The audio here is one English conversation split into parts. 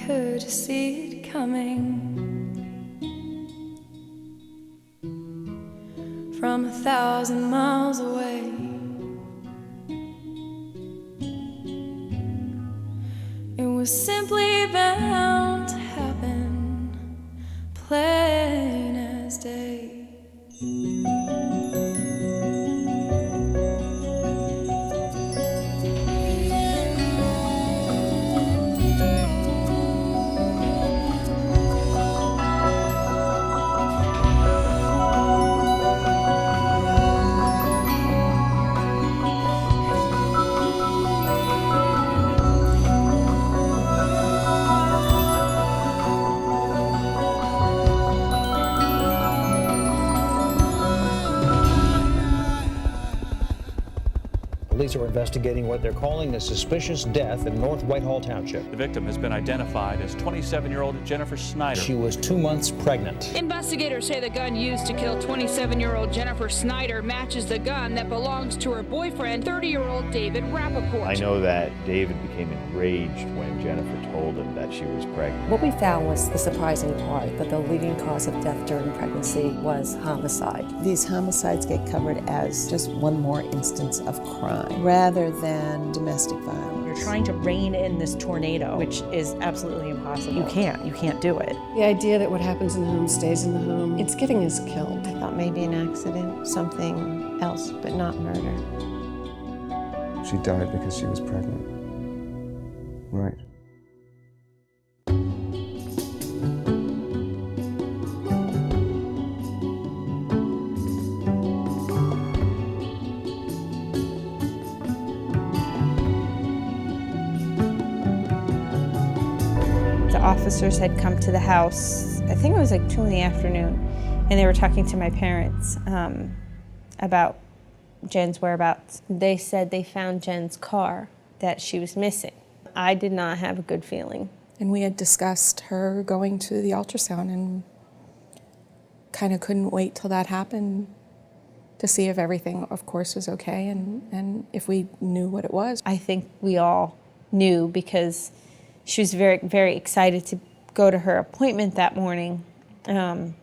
her to see it coming. From 1,000 miles away, it was simply bound to happen, plain as day. Police are investigating what they're calling a suspicious death in North Whitehall Township. The victim has been identified as 27-year-old Jennifer Snyder. She was 2 months pregnant. Investigators say the gun used to kill 27-year-old Jennifer Snyder matches the gun that belongs to her boyfriend, 30-year-old David Rappaport. I know that David became enraged when Jennifer told him that she was pregnant. What we found was the surprising part, that the leading cause of death during pregnancy was homicide. These homicides get covered as just one more instance of crime, rather than domestic violence. You're trying to rein in this tornado, which is absolutely impossible. You can't do it. The idea that what happens in the home stays in the home, it's getting us killed. I thought maybe an accident, something else, but not murder. She died because she was pregnant. Right. Officers had come to the house, I think it was like 2 in the afternoon, and they were talking to my parents about Jen's whereabouts. They said they found Jen's car, that she was missing. I did not have a good feeling. And we had discussed her going to the ultrasound and kind of couldn't wait till that happened to see if everything, of course, was okay and if we knew what it was. I think we all knew because she was very, very excited to go to her appointment that morning, and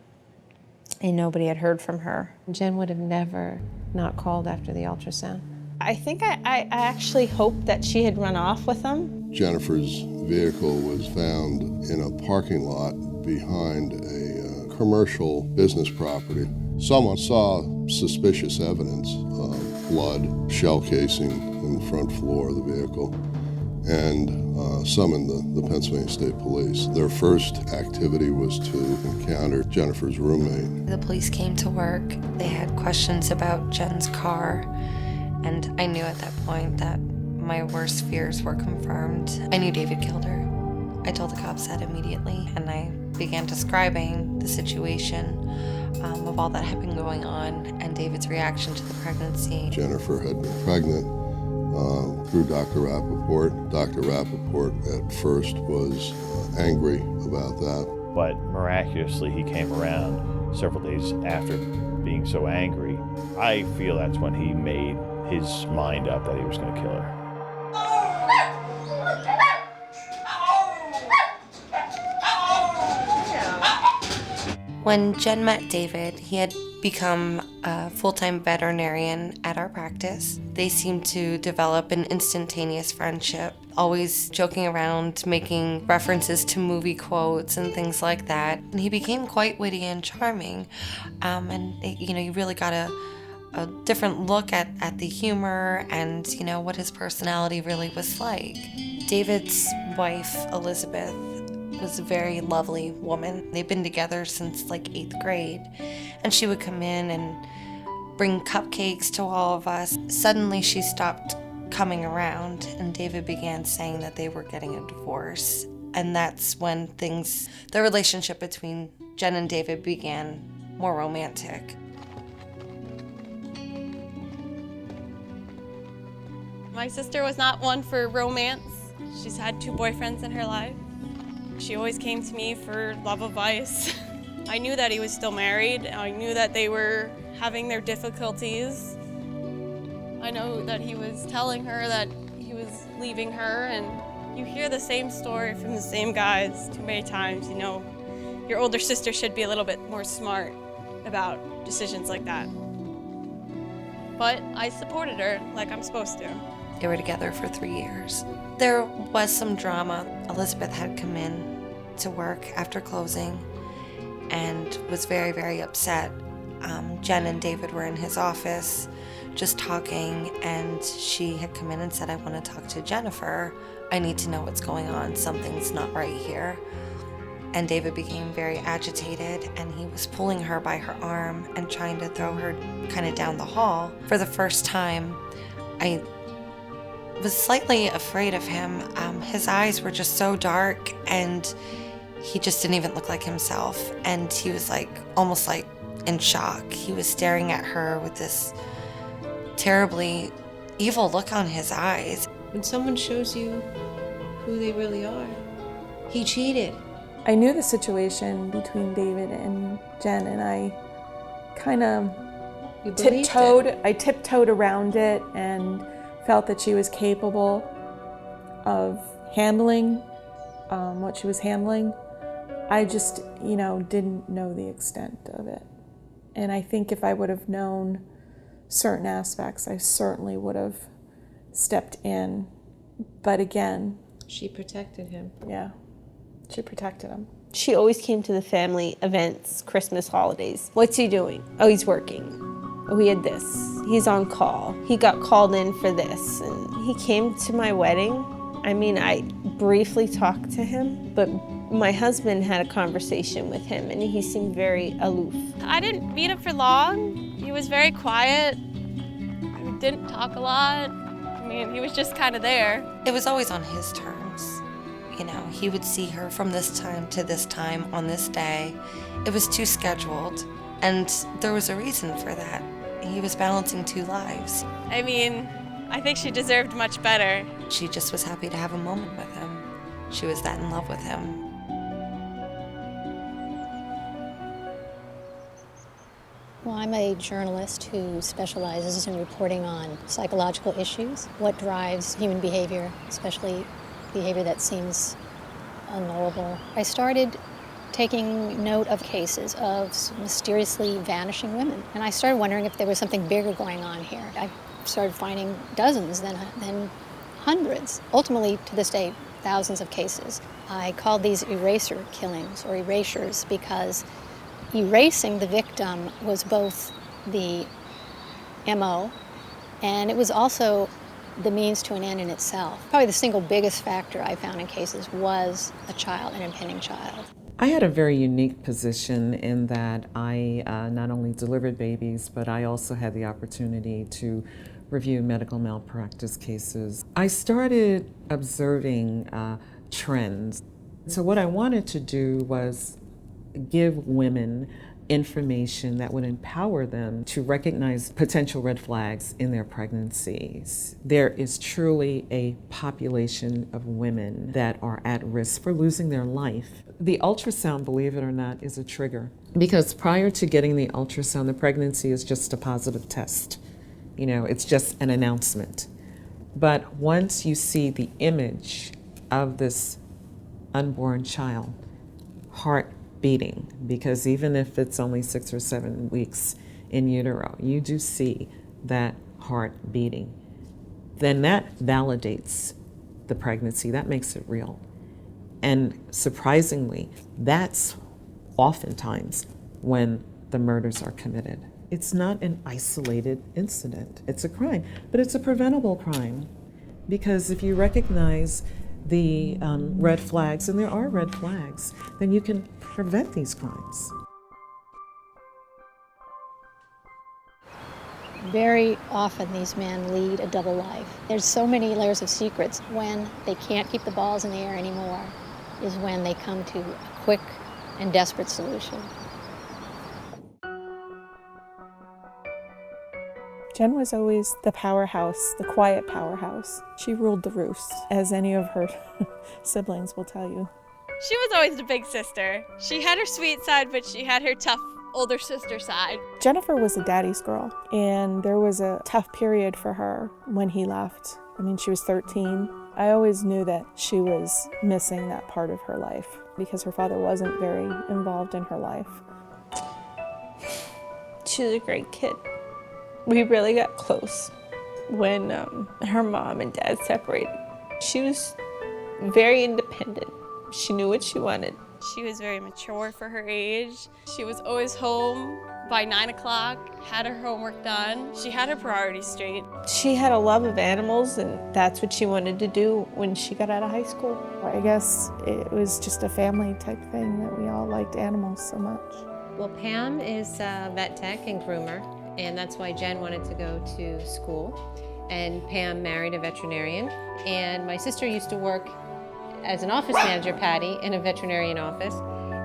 nobody had heard from her. Jen would have never not called after the ultrasound. I think I actually hoped that she had run off with him. Jennifer's vehicle was found in a parking lot behind a commercial business property. Someone saw suspicious evidence of blood, shell casing in the front floor of the vehicle, and summoned the Pennsylvania State Police. Their first activity was to encounter Jennifer's roommate. The police came to work. They had questions about Jen's car, and I knew at that point that my worst fears were confirmed. I knew David killed her. I told the cops that immediately, and I began describing the situation of all that had been going on and David's reaction to the pregnancy. Jennifer had been pregnant through Dr. Rappaport. Dr. Rappaport at first was angry about that. But miraculously, he came around several days after being so angry. I feel that's when he made his mind up that he was going to kill her. When Jen met David, he had become a full-time veterinarian at our practice. They seemed to develop an instantaneous friendship, always joking around, making references to movie quotes and things like that. And he became quite witty and charming. You really got a different look at the humor and, what his personality really was like. David's wife, Elizabeth, was a very lovely woman. They've been together since like 8th grade, and she would come in and bring cupcakes to all of us. Suddenly she stopped coming around, and David began saying that they were getting a divorce. And that's when the relationship between Jen and David began more romantic. My sister was not one for romance. She's had 2 boyfriends in her life. She always came to me for love advice. I knew that he was still married. I knew that they were having their difficulties. I know that he was telling her that he was leaving her, and You hear the same story from the same guys too many times, you know. Your older sister should be a little bit more smart about decisions like that. But I supported her like I'm supposed to. They were together for 3 years. There was some drama. Elizabeth had come in to work after closing and was very, very upset. Jen and David were in his office just talking, and she had come in and said, I want to talk to Jennifer. I need to know what's going on. Something's not right here. And David became very agitated, and he was pulling her by her arm and trying to throw her kind of down the hall. For the first time, I was slightly afraid of him. His eyes were just so dark, and he just didn't even look like himself. And he was almost like in shock. He was staring at her with this terribly evil look on his eyes. When someone shows you who they really are, he cheated. I knew the situation between David and Jen, and I kind of tiptoed around it and felt that she was capable of handling what she was handling. I just, didn't know the extent of it. And I think if I would have known certain aspects, I certainly would have stepped in. But again, she protected him. Yeah, she protected him. She always came to the family events, Christmas, holidays. What's he doing? Oh, he's working. Oh, he had this. He's on call. He got called in for this. And he came to my wedding. I mean, I briefly talked to him, but my husband had a conversation with him, and he seemed very aloof. I didn't meet him for long. He was very quiet. I didn't talk a lot. I mean, he was just kind of there. It was always on his terms. He would see her from this time to this time on this day. It was too scheduled, and there was a reason for that. He was balancing 2 lives. I mean, I think she deserved much better. She just was happy to have a moment with him. She was that in love with him. Well, I'm a journalist who specializes in reporting on psychological issues, what drives human behavior, especially behavior that seems unknowable. I started taking note of cases of mysteriously vanishing women, and I started wondering if there was something bigger going on here. I started finding dozens, then hundreds, ultimately to this day, thousands of cases. I called these eraser killings or erasures because erasing the victim was both the MO and it was also the means to an end in itself. Probably the single biggest factor I found in cases was a child, an impending child. I had a very unique position in that I not only delivered babies, but I also had the opportunity to review medical malpractice cases. I started observing trends. So what I wanted to do was give women information that would empower them to recognize potential red flags in their pregnancies. There is truly a population of women that are at risk for losing their life. The ultrasound, believe it or not, is a trigger, because prior to getting the ultrasound, the pregnancy is just a positive test. It's just an announcement. But once you see the image of this unborn child, heart beating, because even if it's only 6 or 7 weeks in utero, you do see that heart beating, then that validates the pregnancy. That makes it real. And surprisingly, that's oftentimes when the murders are committed. It's not an isolated incident. It's a crime, but it's a preventable crime, because if you recognize the red flags, and there are red flags, then you can prevent these crimes. Very often these men lead a double life. There's so many layers of secrets. When they can't keep the balls in the air anymore is when they come to a quick and desperate solution. Jen was always the powerhouse, the quiet powerhouse. She ruled the roost, as any of her siblings will tell you. She was always the big sister. She had her sweet side, but she had her tough older sister side. Jennifer was a daddy's girl, and there was a tough period for her when he left. I mean, she was 13, I always knew that she was missing that part of her life because her father wasn't very involved in her life. She was a great kid. We really got close when her mom and dad separated. She was very independent. She knew what she wanted. She was very mature for her age. She was always home by 9 o'clock, had her homework done. She had her priorities straight. She had a love of animals, and that's what she wanted to do when she got out of high school. I guess it was just a family type thing that we all liked animals so much. Well, Pam is a vet tech and groomer, and that's why Jen wanted to go to school. And Pam married a veterinarian, and my sister used to work as an office manager, Patty, in a veterinarian office.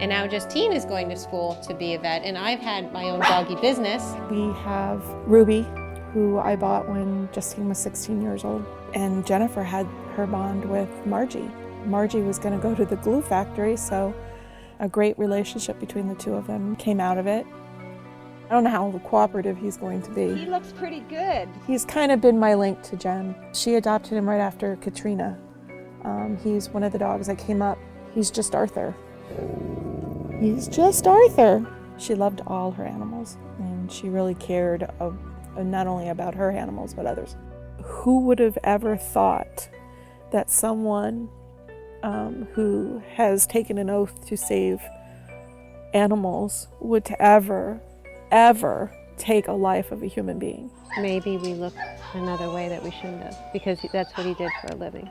And now Justine is going to school to be a vet, and I've had my own doggy business. We have Ruby, who I bought when Justine was 16 years old, and Jennifer had her bond with Margie. Margie was going to go to the glue factory, so a great relationship between the two of them came out of it. I don't know how cooperative he's going to be. He looks pretty good. He's kind of been my link to Jen. She adopted him right after Katrina. He's one of the dogs that came up. He's just Arthur. He's just Arthur. She loved all her animals, and she really cared not only about her animals, but others. Who would have ever thought that someone who has taken an oath to save animals would ever take a life of a human being? Maybe we look another way that we shouldn't have, because that's what he did for a living.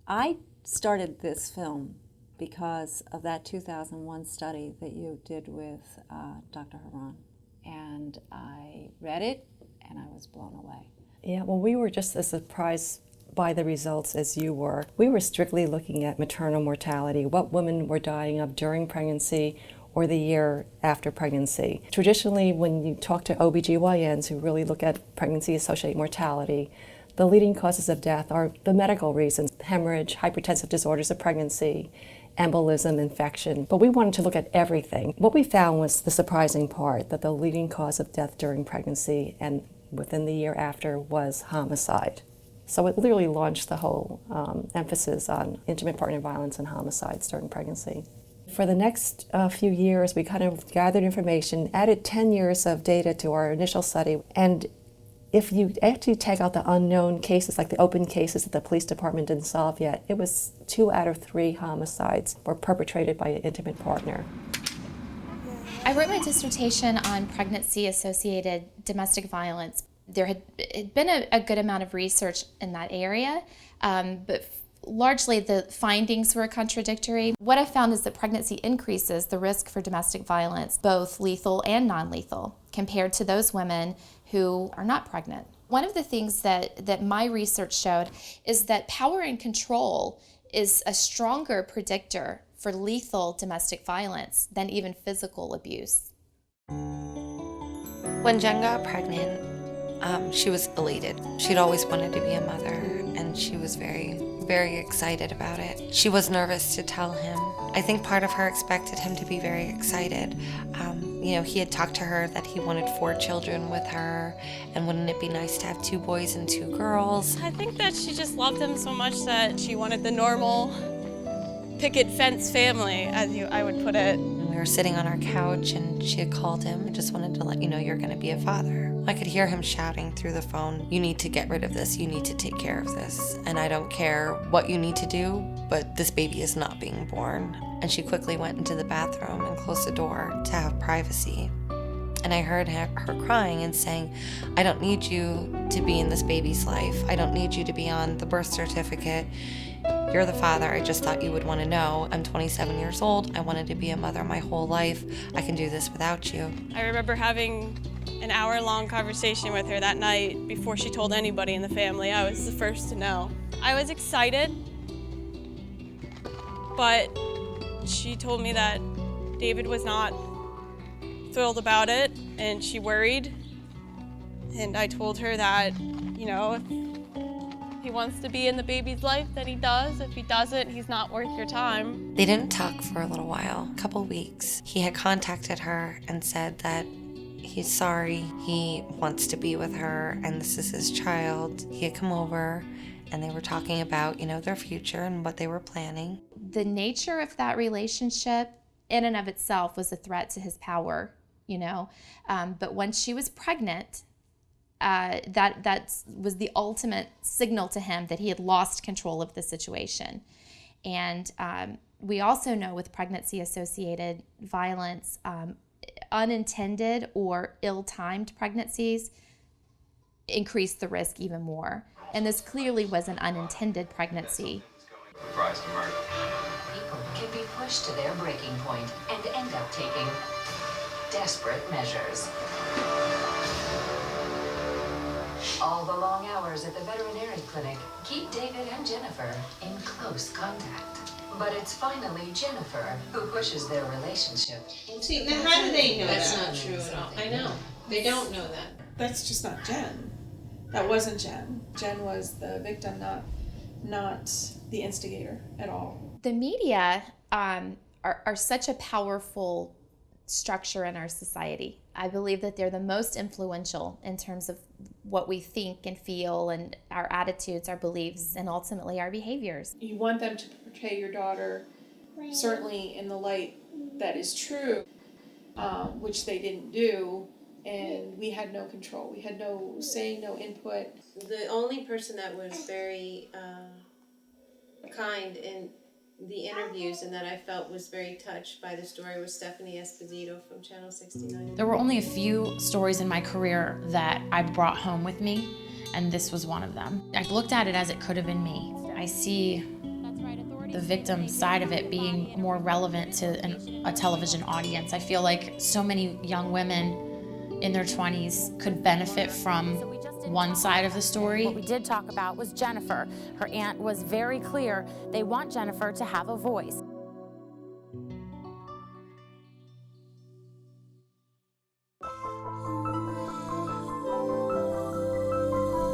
I started this film because of that 2001 study that you did with Dr. Haran. And I read it, and I was blown away. Yeah, well, we were just as surprised by the results as you were. We were strictly looking at maternal mortality, what women were dying of during pregnancy or the year after pregnancy. Traditionally, when you talk to OBGYNs who really look at pregnancy-associated mortality, the leading causes of death are the medical reasons: hemorrhage, hypertensive disorders of pregnancy, embolism, infection. But we wanted to look at everything. What we found was the surprising part, that the leading cause of death during pregnancy and within the year after was homicide. So it literally launched the whole emphasis on intimate partner violence and homicides during pregnancy. For the next few years, we kind of gathered information, added 10 years of data to our initial study, and if you actually take out the unknown cases, like the open cases that the police department didn't solve yet, it was 2 out of 3 homicides were perpetrated by an intimate partner. I wrote my dissertation on pregnancy-associated domestic violence. There had been a good amount of research in that area, but largely the findings were contradictory. What I found is that pregnancy increases the risk for domestic violence, both lethal and non-lethal, compared to those women who are not pregnant. One of the things that my research showed is that power and control is a stronger predictor for lethal domestic violence than even physical abuse. When Jen got pregnant, she was elated. She'd always wanted to be a mother, and she was very, very excited about it. She was nervous to tell him. I think part of her expected him to be very excited. He had talked to her that he wanted 4 children with her, and wouldn't it be nice to have 2 boys and 2 girls? I think that she just loved him so much that she wanted the normal picket fence family, as I would put it. We were sitting on our couch, and she had called him. I just wanted to let you know you're going to be a father. I could hear him shouting through the phone, "You need to get rid of this. You need to take care of this. And I don't care what you need to do, but this baby is not being born." And she quickly went into the bathroom and closed the door to have privacy. And I heard her crying and saying, "I don't need you to be in this baby's life. I don't need you to be on the birth certificate. You're the father. I just thought you would want to know. I'm 27 years old. I wanted to be a mother my whole life. I can do this without you." I remember having an hour-long conversation with her that night before she told anybody in the family. I was the first to know. I was excited, but she told me that David was not thrilled about it, and she worried. And I told her that, if he he wants to be in the baby's life, then he does. If he doesn't, he's not worth your time. They didn't talk for a little while, a couple weeks. He had contacted her and said that he's sorry, he wants to be with her, and this is his child. He had come over, and they were talking about, their future and what they were planning. The nature of that relationship in and of itself was a threat to his power, but when she was pregnant, that was the ultimate signal to him that he had lost control of the situation. And we also know with pregnancy-associated violence, unintended or ill-timed pregnancies increase the risk even more. And this clearly was an unintended pregnancy. Comprised of murder. People can be pushed to their breaking point and end up taking desperate measures. All the long hours at the veterinary clinic keep David and Jennifer in close contact. But it's finally Jennifer who pushes their relationship. See, now how do they know That's that? not true at all. I know. They don't know that. That's just not Jen. That wasn't Jen. Jen was the victim, not the instigator at all. The media are such a powerful structure in our society. I believe that they're the most influential in terms of what we think and feel and our attitudes, our beliefs, and ultimately our behaviors. You want them to portray your daughter certainly in the light that is true, which they didn't do, and we had no control. We had no say, no input. The only person that was very kind in the interviews and that I felt was very touched by the story was Stephanie Esposito from Channel 69. There were only a few stories in my career that I brought home with me, and this was one of them. I looked at it as it could have been me. I see the victim side of it being more relevant to a television audience. I feel like so many young women in their 20s could benefit from one side of the story. What we did talk about was Jennifer. Her aunt was very clear. They want Jennifer to have a voice.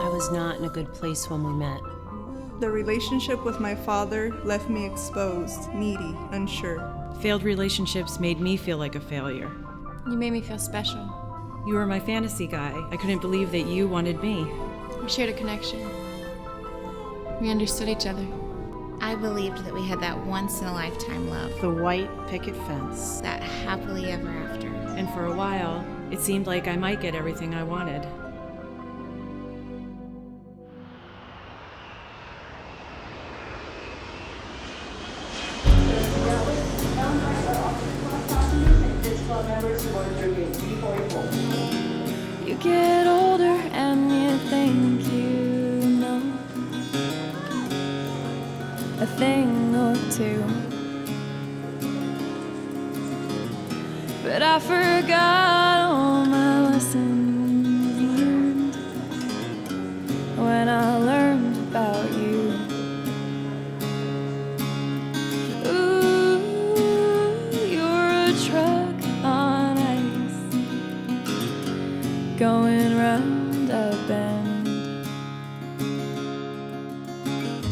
I was not in a good place when we met. The relationship with my father left me exposed, needy, unsure. Failed relationships made me feel like a failure. You made me feel special. You were my fantasy guy. I couldn't believe that you wanted me. We shared a connection. We understood each other. I believed that we had that once-in-a-lifetime love. The white picket fence. That happily ever after. And for a while, it seemed like I might get everything I wanted. You get older and you think you know a thing or two, but I forgot all my lessons learned when I learned about you. Ooh, you're a truck on ice going round a bend.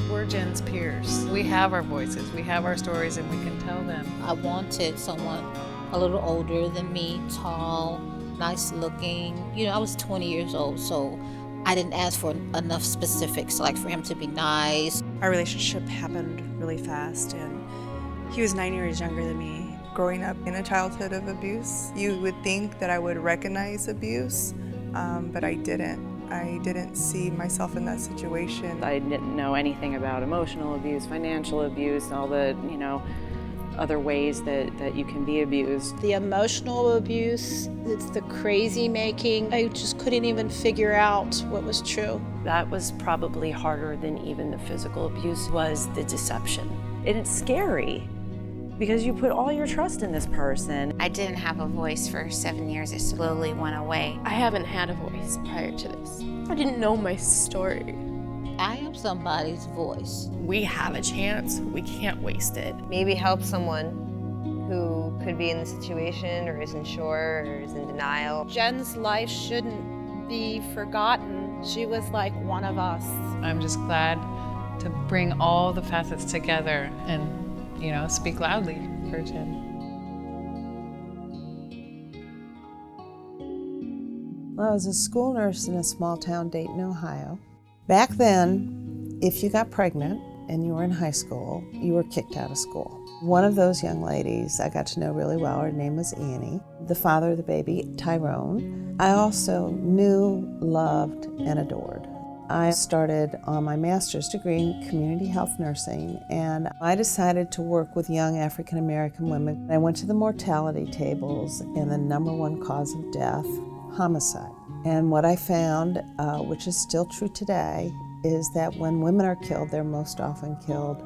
We're Jen's peers. We have our voices, we have our stories, and we can tell them. I wanted someone a little older than me, tall, nice looking. I was 20 years old, so I didn't ask for enough specifics, like for him to be nice. Our relationship happened really fast, and he was 9 years younger than me. Growing up in a childhood of abuse, you would think that I would recognize abuse, but I didn't. I didn't see myself in that situation. I didn't know anything about emotional abuse, financial abuse, all the, other ways that you can be abused. The emotional abuse, it's the crazy making. I just couldn't even figure out what was true. That was probably harder than even the physical abuse, was the deception. And it's scary because you put all your trust in this person. I didn't have a voice for 7 years. It slowly went away. I haven't had a voice prior to this. I didn't know my story. I am somebody's voice. We have a chance. We can't waste it. Maybe help someone who could be in the situation or isn't sure or is in denial. Jen's life shouldn't be forgotten. She was like one of us. I'm just glad to bring all the facets together and, speak loudly for Jen. Well, I was a school nurse in a small town, Dayton, Ohio. Back then, if you got pregnant and you were in high school, you were kicked out of school. One of those young ladies I got to know really well, her name was Annie, the father of the baby, Tyrone. I also knew, loved, and adored. I started on my master's degree in community health nursing, and I decided to work with young African American women. I went to the mortality tables, and the #1 cause of death, homicide. And what I found, which is still true today, is that when women are killed, they're most often killed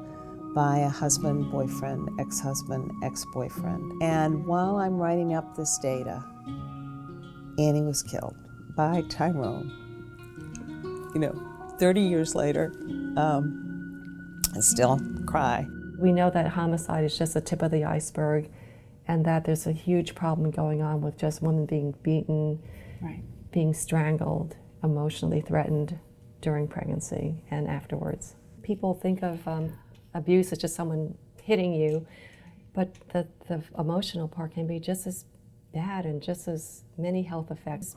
by a husband, boyfriend, ex-husband, ex-boyfriend. And while I'm writing up this data, Annie was killed by Tyrone. 30 years later, I still cry. We know that homicide is just the tip of the iceberg, and that there's a huge problem going on with just women being beaten, being strangled, emotionally threatened during pregnancy and afterwards. People think of abuse as just someone hitting you, but the emotional part can be just as bad and just as many health effects.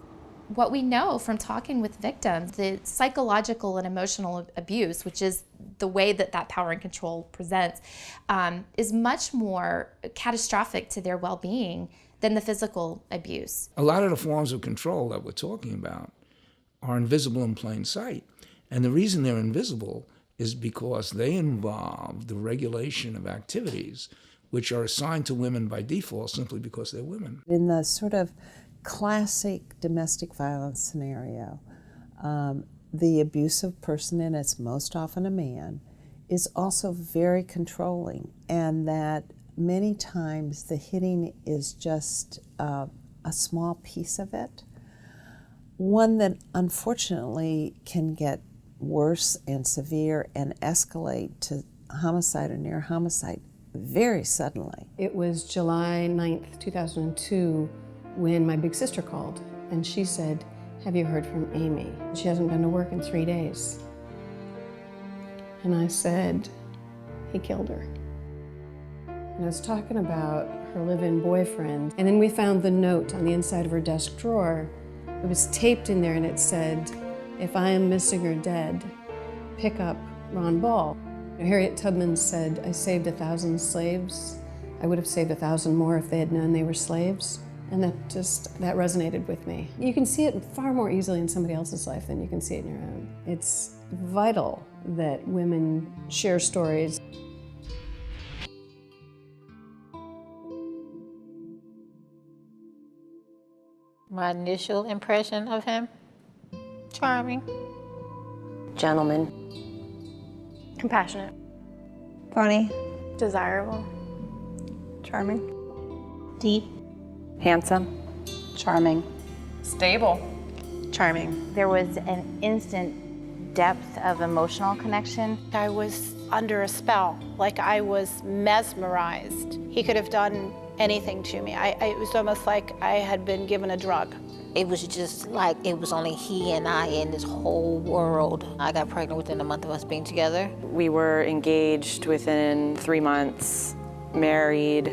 What we know from talking with victims, the psychological and emotional abuse, which is the way that power and control presents, is much more catastrophic to their well-being than the physical abuse. A lot of the forms of control that we're talking about are invisible in plain sight. And the reason they're invisible is because they involve the regulation of activities which are assigned to women by default simply because they're women. In the sort of classic domestic violence scenario, the abusive person, and it's most often a man, is also very controlling, and that many times the hitting is just a small piece of it. One that unfortunately can get worse and severe and escalate to homicide or near homicide very suddenly. It was July 9th, 2002, when my big sister called, and she said, "Have you heard from Amy? She hasn't been to work in 3 days." And I said, "He killed her." And I was talking about her live-in boyfriend, and then we found the note on the inside of her desk drawer. It was taped in there, and it said, "If I am missing or dead, pick up Ron Ball." Harriet Tubman said, "I saved 1,000 slaves. I would have saved 1,000 more if they had known they were slaves." And that resonated with me. You can see it far more easily in somebody else's life than you can see it in your own. It's vital that women share stories. My initial impression of him, charming. Gentleman. Compassionate. Funny. Desirable. Charming. Deep. Handsome. Charming. Stable. Charming. There was an instant depth of emotional connection. I was under a spell, like I was mesmerized. He could have done anything to me. It was almost like I had been given a drug. It was just like it was only he and I in this whole world. I got pregnant within a month of us being together. We were engaged within 3 months, married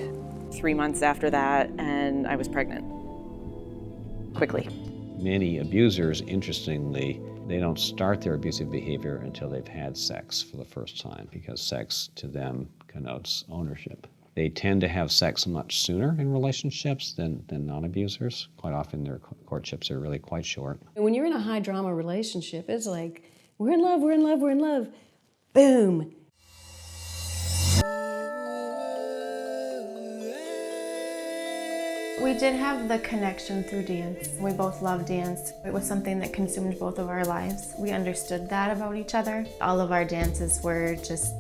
3 months after that, and I was pregnant. Quickly. Many abusers, interestingly, they don't start their abusive behavior until they've had sex for the first time, because sex to them connotes ownership. They tend to have sex much sooner in relationships than non-abusers. Quite often their courtships are really quite short. And when you're in a high drama relationship, it's like, we're in love, we're in love, we're in love. Boom. We did have the connection through dance. We both loved dance. It was something that consumed both of our lives. We understood that about each other. All of our dances were just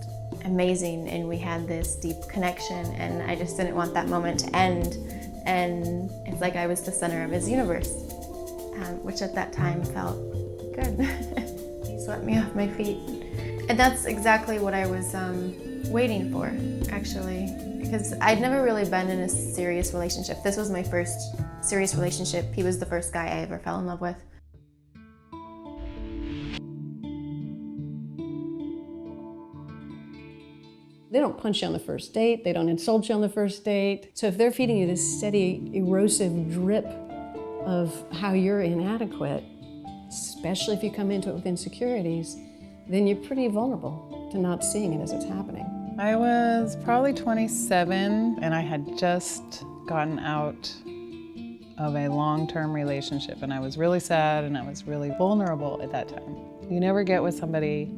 amazing, and we had this deep connection, and I just didn't want that moment to end. And it's like I was the center of his universe, which at that time felt good. He swept me off my feet. And that's exactly what I was waiting for, actually, because I'd never really been in a serious relationship. This was my first serious relationship. He was the first guy I ever fell in love with. They don't punch you on the first date, they don't insult you on the first date. So if they're feeding you this steady, erosive drip of how you're inadequate, especially if you come into it with insecurities, then you're pretty vulnerable to not seeing it as it's happening. I was probably 27 and I had just gotten out of a long-term relationship, and I was really sad and I was really vulnerable at that time. You never get with somebody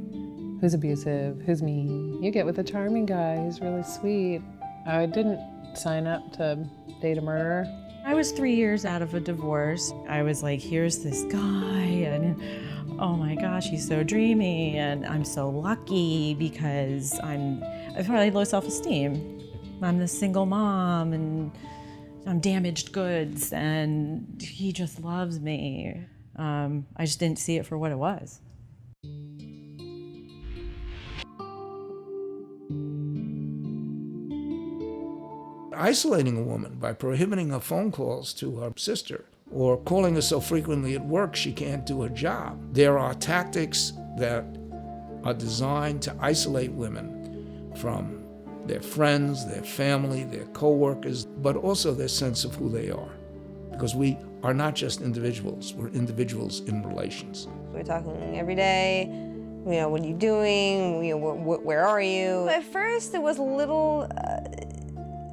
who's abusive, who's mean. You get with a charming guy who's really sweet. I didn't sign up to date a murderer. I was 3 years out of a divorce. I was like, here's this guy, and oh my gosh, he's so dreamy, and I'm so lucky because I've probably low self-esteem. I'm the single mom, and I'm damaged goods, and he just loves me. I just didn't see it for what it was. Isolating a woman by prohibiting her phone calls to her sister or calling her so frequently at work she can't do her job. There are tactics that are designed to isolate women from their friends, their family, their co-workers, but also their sense of who they are. Because we are not just individuals, we're individuals in relations. We're talking every day, you know, what are you doing, you know, where are you? At first it was a little,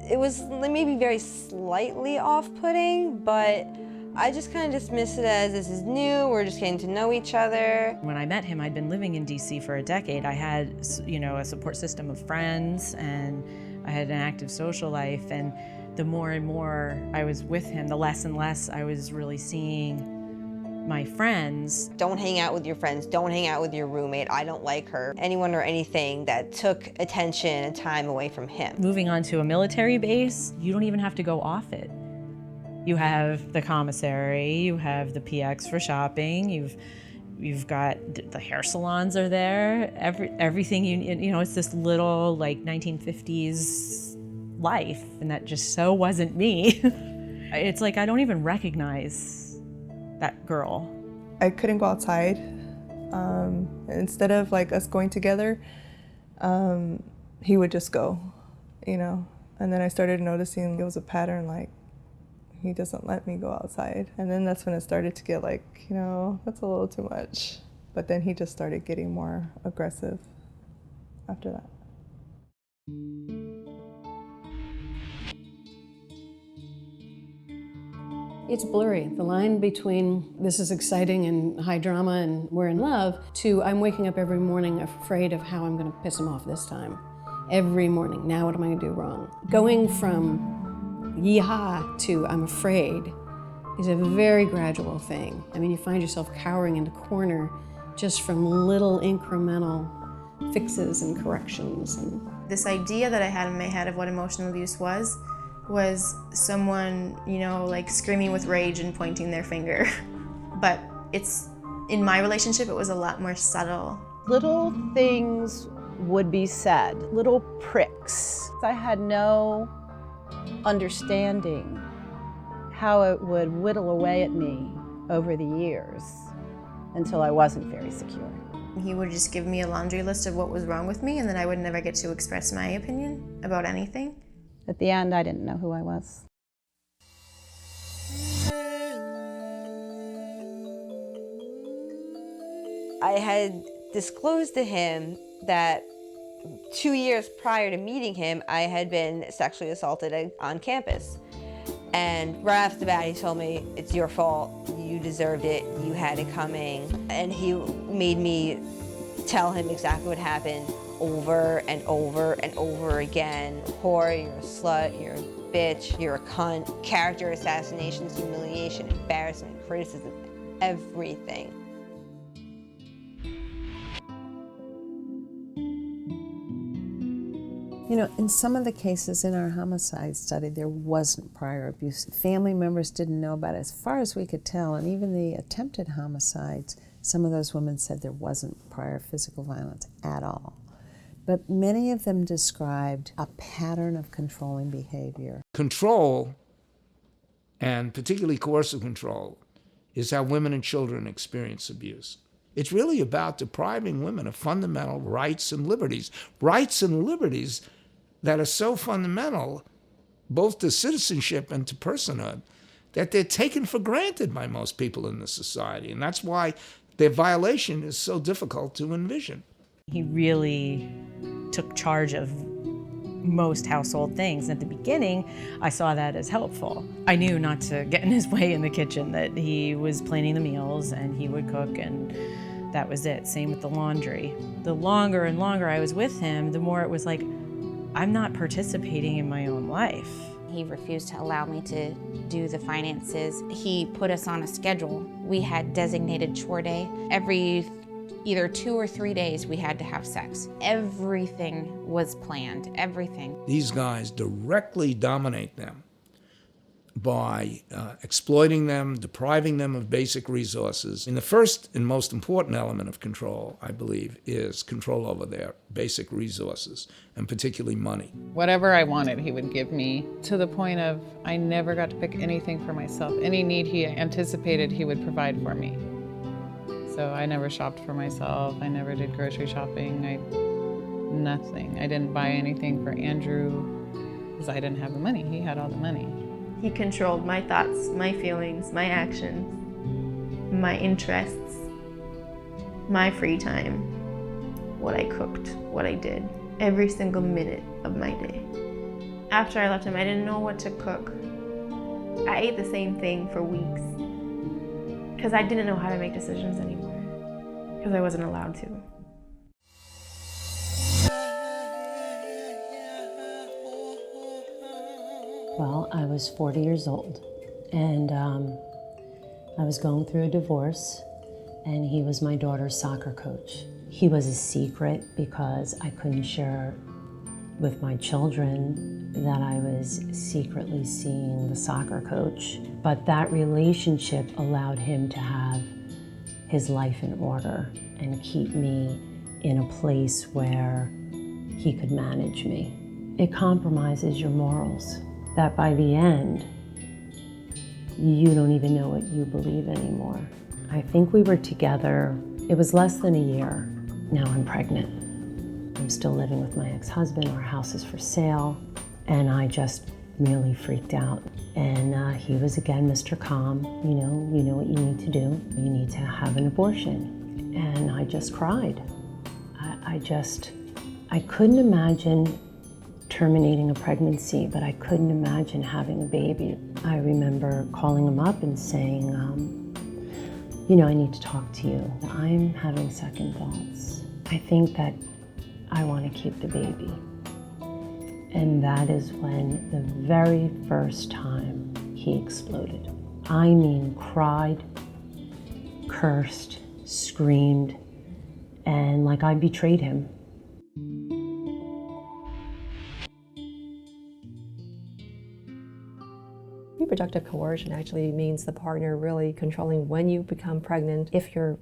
it was maybe very slightly off-putting, but I just kind of dismissed it as this is new, we're just getting to know each other. When I met him, I'd been living in DC for a decade. I had, you know, a support system of friends, and I had an active social life, and the more and more I was with him, the less and less I was really seeing my friends. Don't hang out with your friends, don't hang out with your roommate, I don't like her. Anyone or anything that took attention and time away from him. Moving on to a military base, you don't even have to go off it. You have the commissary, you have the PX for shopping, you've got the hair salons are there, everything you know, it's this little like 1950s life, and that just so wasn't me. It's like I don't even recognize that girl. I couldn't go outside. Instead of like us going together, he would just go, you know. And then I started noticing there was a pattern, like he doesn't let me go outside. And then that's when it started to get like, you know, that's a little too much. But then he just started getting more aggressive after that. It's blurry. The line between this is exciting and high drama and we're in love to I'm waking up every morning afraid of how I'm going to piss him off this time. Every morning. Now what am I going to do wrong? Going from yee-haw to I'm afraid is a very gradual thing. I mean, you find yourself cowering in a corner just from little incremental fixes and corrections. And this idea that I had in my head of what emotional abuse was someone, you know, like screaming with rage and pointing their finger. But in my relationship, it was a lot more subtle. Little things would be said, little pricks. I had no understanding how it would whittle away at me over the years until I wasn't very secure. He would just give me a laundry list of what was wrong with me, and then I would never get to express my opinion about anything. At the end, I didn't know who I was. I had disclosed to him that 2 years prior to meeting him, I had been sexually assaulted on campus. And right after that, he told me, it's your fault, you deserved it, you had it coming. And he made me tell him exactly what happened over and over and over again. Whore, you're a slut, you're a bitch, you're a cunt. Character assassinations, humiliation, embarrassment, criticism, everything. You know, in some of the cases in our homicide study, there wasn't prior abuse. Family members didn't know about it as far as we could tell, and even the attempted homicides, some of those women said there wasn't prior physical violence at all. But many of them described a pattern of controlling behavior. Control, and particularly coercive control, is how women and children experience abuse. It's really about depriving women of fundamental rights and liberties that are so fundamental, both to citizenship and to personhood, that they're taken for granted by most people in the society. And that's why their violation is so difficult to envision. He really took charge of most household things. At the beginning, I saw that as helpful. I knew not to get in his way in the kitchen, that he was planning the meals and he would cook, and that was it. Same with the laundry. The longer and longer I was with him, the more it was like, I'm not participating in my own life. He refused to allow me to do the finances. He put us on a schedule. We had designated chore day. Every either 2 or 3 days we had to have sex. Everything was planned, everything. These guys directly dominate them by exploiting them, depriving them of basic resources. And the first and most important element of control, I believe, is control over their basic resources, and particularly money. Whatever I wanted, he would give me, to the point of I never got to pick anything for myself. Any need he anticipated, he would provide for me. So I never shopped for myself. I never did grocery shopping. Nothing. I didn't buy anything for Andrew because I didn't have the money. He had all the money. He controlled my thoughts, my feelings, my actions, my interests, my free time, what I cooked, what I did, every single minute of my day. After I left him, I didn't know what to cook. I ate the same thing for weeks because I didn't know how to make decisions anymore, because I wasn't allowed to. Well, I was 40 years old, and I was going through a divorce, and he was my daughter's soccer coach. He was a secret because I couldn't share with my children that I was secretly seeing the soccer coach. But that relationship allowed him to have his life in order and keep me in a place where he could manage me. It compromises your morals, that by the end, you don't even know what you believe anymore. I think we were together, it was less than a year. Now I'm pregnant. I'm still living with my ex-husband, our house is for sale, and I just really freaked out. And he was again Mr. Calm, you know what you need to do. You need to have an abortion. And I just cried. I couldn't imagine terminating a pregnancy, but I couldn't imagine having a baby. I remember calling him up and saying, I need to talk to you. I'm having second thoughts. I think that I want to keep the baby. And that is when the very first time he exploded. I mean, cried, cursed, screamed, and like I betrayed him. Reproductive coercion actually means the partner really controlling when you become pregnant. If you're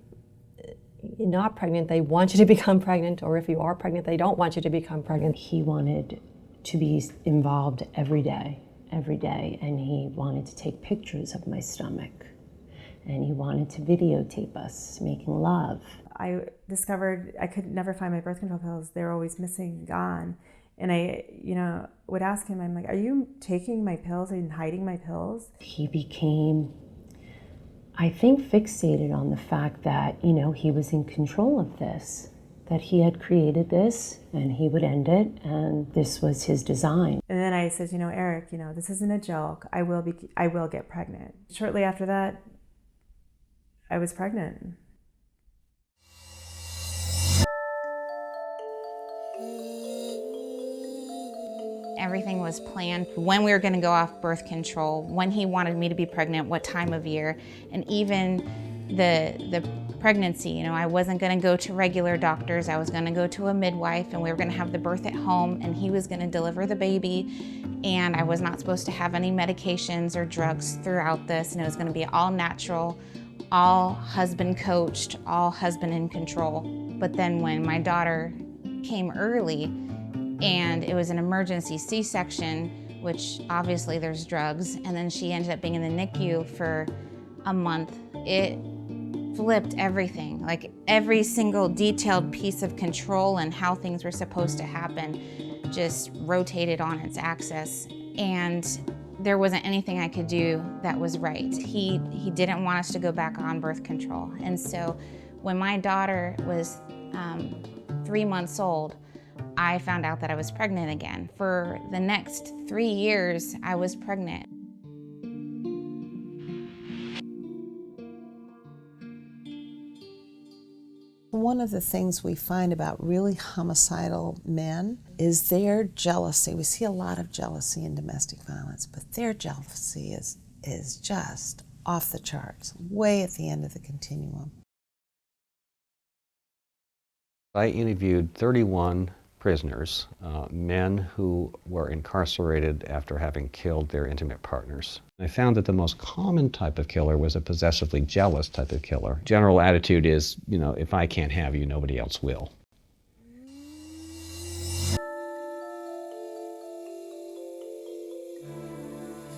not pregnant, they want you to become pregnant, or if you are pregnant, they don't want you to become pregnant. He wanted to be involved every day, and he wanted to take pictures of my stomach, and he wanted to videotape us making love. I discovered I could never find my birth control pills. They were always missing, gone. And I, would ask him, I'm like, are you taking my pills and hiding my pills? He became, I think, fixated on the fact that, he was in control of this, that he had created this and he would end it, and this was his design. And then I said, Eric, this isn't a joke. I will get pregnant. Shortly after that, I was pregnant. Everything was planned, when we were going to go off birth control, when he wanted me to be pregnant, what time of year, and even the pregnancy. I wasn't going to go to regular doctors. I was going to go to a midwife, and we were going to have the birth at home, and he was going to deliver the baby, and I was not supposed to have any medications or drugs throughout this, and it was going to be all natural, all husband coached, all husband in control. But then when my daughter came early, and it was an emergency C-section, which obviously there's drugs, and then she ended up being in the NICU for a month. It flipped everything. Like every single detailed piece of control and how things were supposed to happen just rotated on its axis. And there wasn't anything I could do that was right. He didn't want us to go back on birth control. And so when my daughter was 3 months old, I found out that I was pregnant again. For the next 3 years, I was pregnant. One of the things we find about really homicidal men is their jealousy. We see a lot of jealousy in domestic violence, but their jealousy is just off the charts, way at the end of the continuum. I interviewed 31 prisoners, men who were incarcerated after having killed their intimate partners. I found that the most common type of killer was a possessively jealous type of killer. General attitude is, you know, if I can't have you, nobody else will.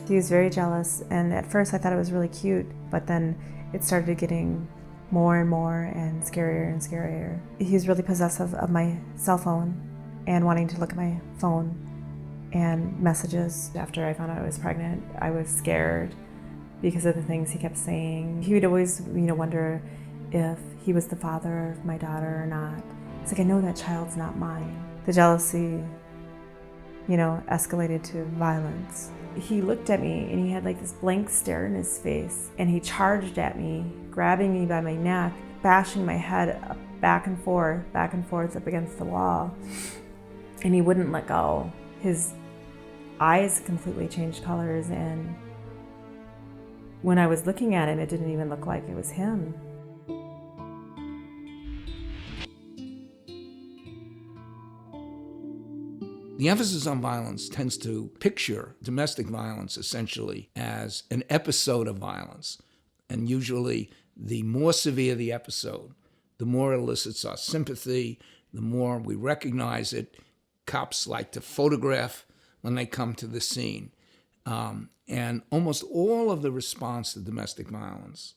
He was very jealous, and at first I thought it was really cute, but then it started getting more and more and scarier. He was really possessive of my cell phone and wanting to look at my phone and messages. After I found out I was pregnant, I was scared because of the things he kept saying. He would always, wonder if he was the father of my daughter or not. It's like, I know that child's not mine. The jealousy, escalated to violence. He looked at me and he had like this blank stare in his face, and he charged at me, grabbing me by my neck, bashing my head up, back and forth up against the wall, and he wouldn't let go. His eyes completely changed colors, and when I was looking at him, it didn't even look like it was him. The emphasis on violence tends to picture domestic violence essentially as an episode of violence. And usually the more severe the episode, the more it elicits our sympathy, the more we recognize it. Cops like to photograph when they come to the scene. And almost all of the response to domestic violence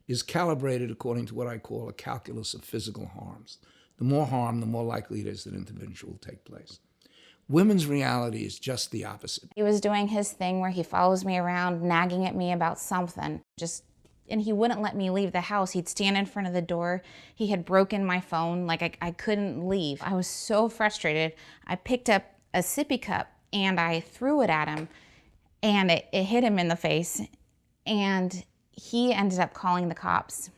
is calibrated according to what I call a calculus of physical harms. The more harm, the more likely it is that intervention will take place. Women's reality is just the opposite. He was doing his thing where he follows me around, nagging at me about something, and he wouldn't let me leave the house. He'd stand in front of the door. He had broken my phone, like I couldn't leave. I was so frustrated. I picked up a sippy cup and I threw it at him, and it hit him in the face, and he ended up calling the cops.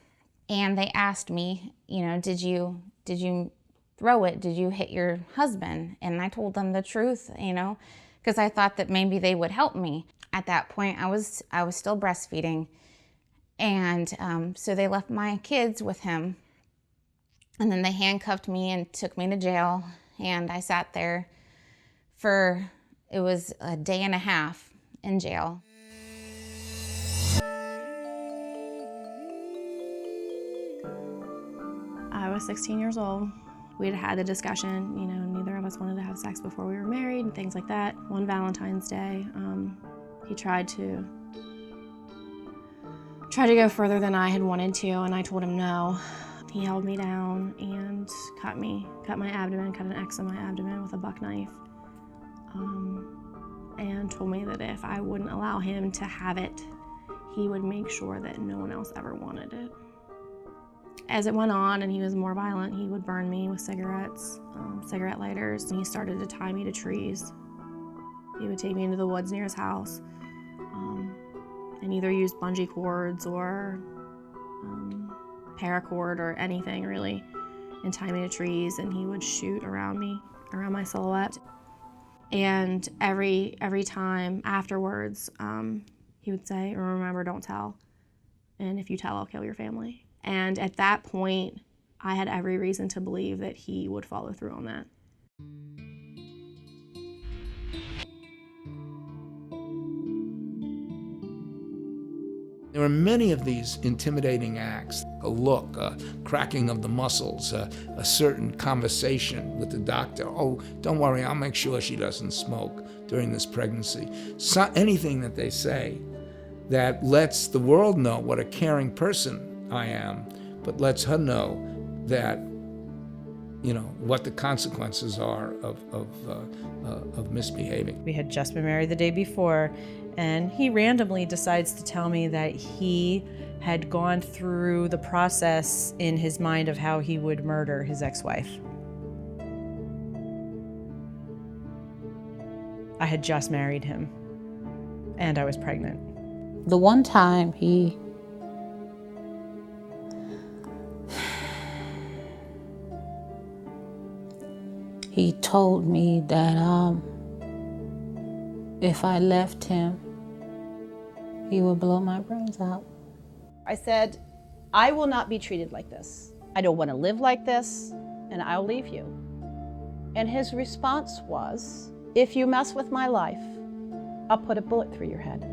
And they asked me, did you throw it? Did you hit your husband? And I told them the truth, because I thought that maybe they would help me. At that point, I was still breastfeeding, and so they left my kids with him, and then they handcuffed me and took me to jail, and I sat there it was a day and a half in jail. I was 16 years old. We had had a discussion, neither of us wanted to have sex before we were married and things like that. One Valentine's Day, he tried to go further than I had wanted to, and I told him no. He held me down and cut my abdomen, cut an X on my abdomen with a buck knife, and told me that if I wouldn't allow him to have it, he would make sure that no one else ever wanted it. As it went on and he was more violent, he would burn me with cigarettes, cigarette lighters, and he started to tie me to trees. He would take me into the woods near his house and either use bungee cords or paracord or anything really, and tie me to trees, and he would shoot around me, around my silhouette. And every time afterwards, he would say, "Remember, don't tell. And if you tell, I'll kill your family." And at that point, I had every reason to believe that he would follow through on that. There are many of these intimidating acts, a look, a cracking of the muscles, a certain conversation with the doctor. "Oh, don't worry, I'll make sure she doesn't smoke during this pregnancy." Anything that they say that lets the world know what a caring person I am, but lets her know that, you know, what the consequences are of misbehaving. We had just been married the day before, and he randomly decides to tell me that he had gone through the process in his mind of how he would murder his ex-wife. I had just married him, and I was pregnant. The one time he told me that if I left him, he would blow my brains out. I said, I will not be treated like this. I don't want to live like this, and I'll leave you. And his response was, if you mess with my life, I'll put a bullet through your head.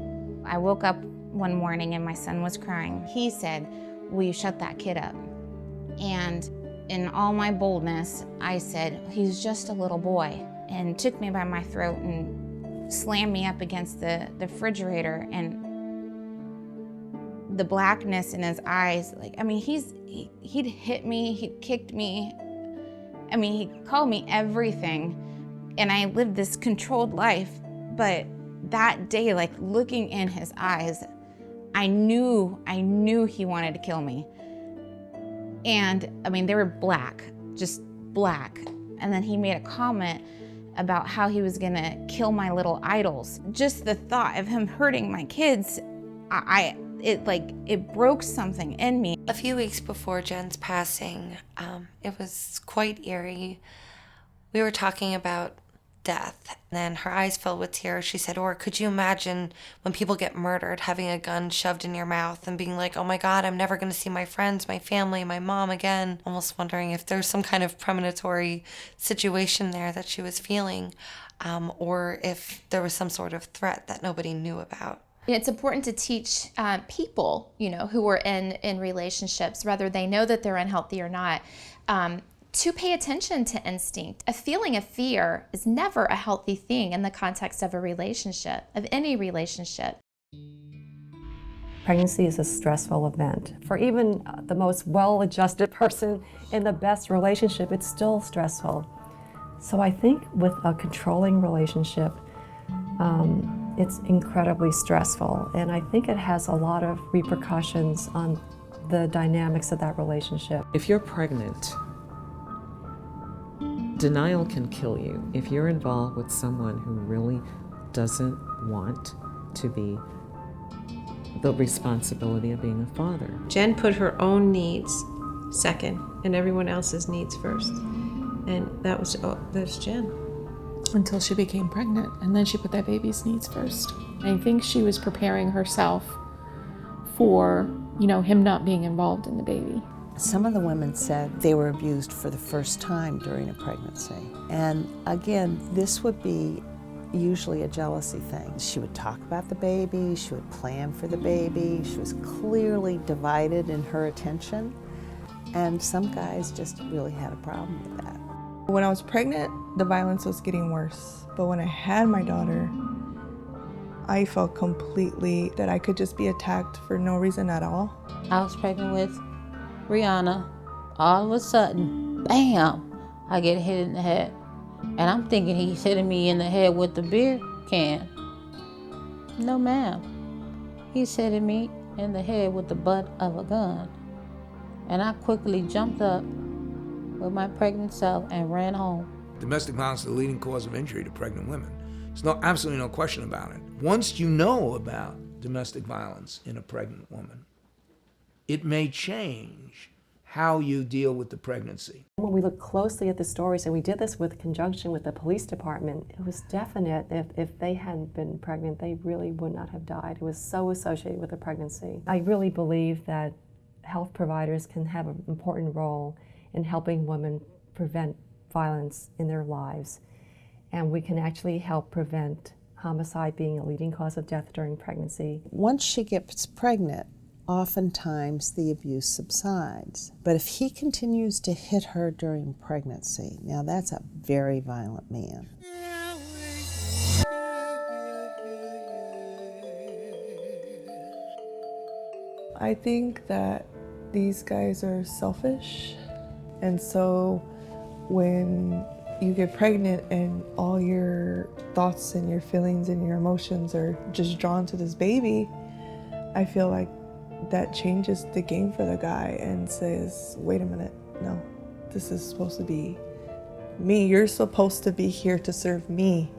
I woke up one morning and my son was crying. He said, will you shut that kid up? And in all my boldness, I said, he's just a little boy, and took me by my throat and slammed me up against the refrigerator. And the blackness in his eyes, like, I mean, he'd hit me, he'd kicked me. I mean, he called me everything, and I lived this controlled life. But that day, like, looking in his eyes, I knew he wanted to kill me. And I mean, they were black, just black. And then he made a comment about how he was gonna kill my little idols. Just the thought of him hurting my kids, it broke something in me. A few weeks before Jen's passing, it was quite eerie. We were talking about death, and then her eyes filled with tears. She said, or could you imagine when people get murdered, having a gun shoved in your mouth and being like, oh my God, I'm never going to see my friends, my family, my mom again. Almost wondering if there's some kind of premonitory situation there that she was feeling, or if there was some sort of threat that nobody knew about. It's important to teach people, who are in relationships, whether they know that they're unhealthy or not, to pay attention to instinct. A feeling of fear is never a healthy thing in the context of a relationship, of any relationship. Pregnancy is a stressful event. For even the most well-adjusted person in the best relationship, it's still stressful. So I think with a controlling relationship, it's incredibly stressful, and I think it has a lot of repercussions on the dynamics of that relationship. If you're pregnant, denial can kill you. If you're involved with someone who really doesn't want to be the responsibility of being a father. Jen put her own needs second and everyone else's needs first. And that's Jen. Until she became pregnant, and then she put that baby's needs first. I think she was preparing herself for, him not being involved in the baby. Some of the women said they were abused for the first time during a pregnancy. And again, this would be usually a jealousy thing. She would talk about the baby, she would plan for the baby, she was clearly divided in her attention. And some guys just really had a problem with that. When I was pregnant, the violence was getting worse. But when I had my daughter, I felt completely that I could just be attacked for no reason at all. I was pregnant with Rihanna. All of a sudden, bam, I get hit in the head. And I'm thinking he's hitting me in the head with the beer can. No, ma'am. He's hitting me in the head with the butt of a gun. And I quickly jumped up with my pregnant self and ran home. Domestic violence is the leading cause of injury to pregnant women. There's absolutely no question about it. Once you know about domestic violence in a pregnant woman, it may change how you deal with the pregnancy. When we look closely at the stories, and we did this with conjunction with the police department, it was definite if they hadn't been pregnant, they really would not have died. It was so associated with the pregnancy. I really believe that health providers can have an important role in helping women prevent violence in their lives. And we can actually help prevent homicide being a leading cause of death during pregnancy. Once she gets pregnant, oftentimes the abuse subsides. But if he continues to hit her during pregnancy, now that's a very violent man. I think that These guys are selfish, and so when you get pregnant and all your thoughts and your feelings and your emotions are just drawn to this baby, I feel like that changes the game for the guy and says, wait a minute, no, this is supposed to be me. You're supposed to be here to serve me.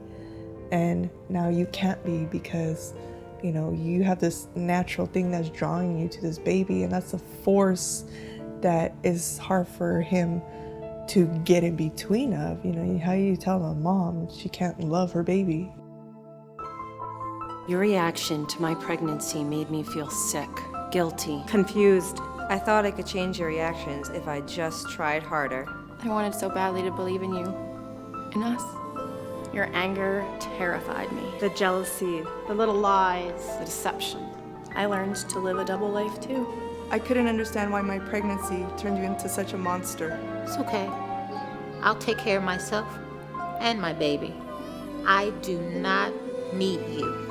And now you can't be because, you know, you have this natural thing that's drawing you to this baby, and that's a force that is hard for him to get in between of. You know, how you tell a mom she can't love her baby. Your reaction to my pregnancy made me feel sick, guilty, confused. I thought I could change your reactions if I just tried harder. I wanted so badly to believe in you, in us. Your anger terrified me. The jealousy, The little lies, the deception. I learned to live a double life too. I couldn't understand why my pregnancy turned you into such a monster. It's okay. I'll take care of myself and my baby. I do not need you.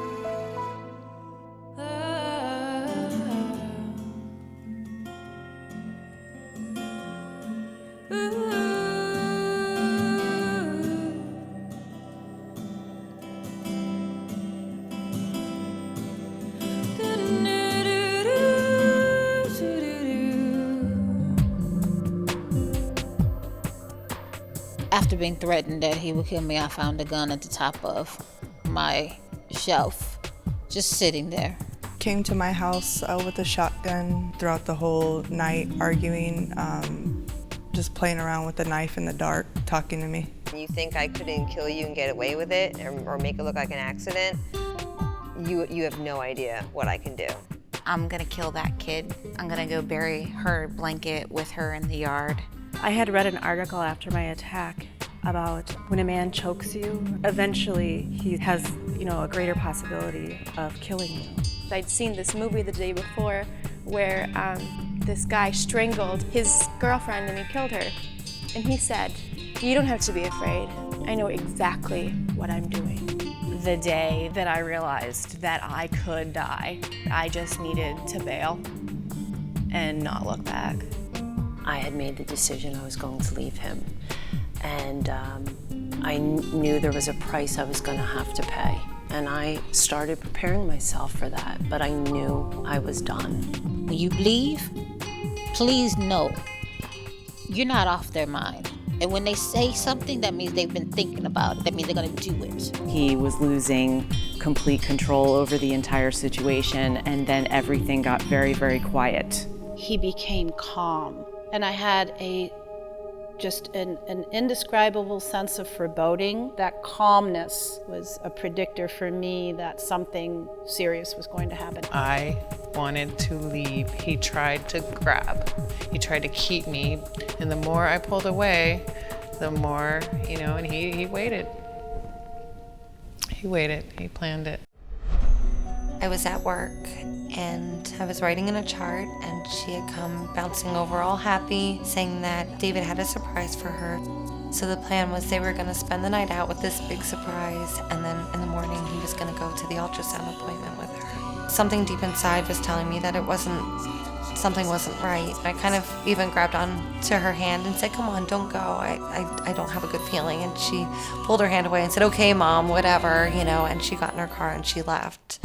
After being threatened that he would kill me, I found a gun at the top of my shelf, just sitting there. Came to my house with a shotgun throughout the whole night, arguing, just playing around with the knife in the dark, talking to me. You think I couldn't kill you and get away with it or make it look like an accident? You have no idea what I can do. I'm gonna kill that kid. I'm gonna go bury her blanket with her in the yard. I had read an article after my attack about when a man chokes you, eventually he has, a greater possibility of killing you. I'd seen this movie the day before where this guy strangled his girlfriend and he killed her. And he said, "You don't have to be afraid. I know exactly what I'm doing." The day that I realized that I could die, I just needed to bail and not look back. I had made the decision I was going to leave him, and I knew there was a price I was going to have to pay, and I started preparing myself for that, but I knew I was done. When you leave, please know you're not off their mind. And when they say something, that means they've been thinking about it. That means they're gonna do it. He was losing complete control over the entire situation, and then everything got very, very quiet. He became calm, and I had just an indescribable sense of foreboding. That calmness was a predictor for me that something serious was going to happen. I wanted to leave. He tried to grab. He tried to keep me. And the more I pulled away, the more, and he waited. He waited. He planned it. I was at work and I was writing in a chart, and she had come bouncing over all happy, saying that David had a surprise for her. So the plan was they were going to spend the night out with this big surprise, and then in the morning he was going to go to the ultrasound appointment with her. Something deep inside was telling me that something wasn't right. I kind of even grabbed on to her hand and said, "Come on, don't go. I don't have a good feeling." And she pulled her hand away and said, "Okay, Mom, whatever," and she got in her car and she left.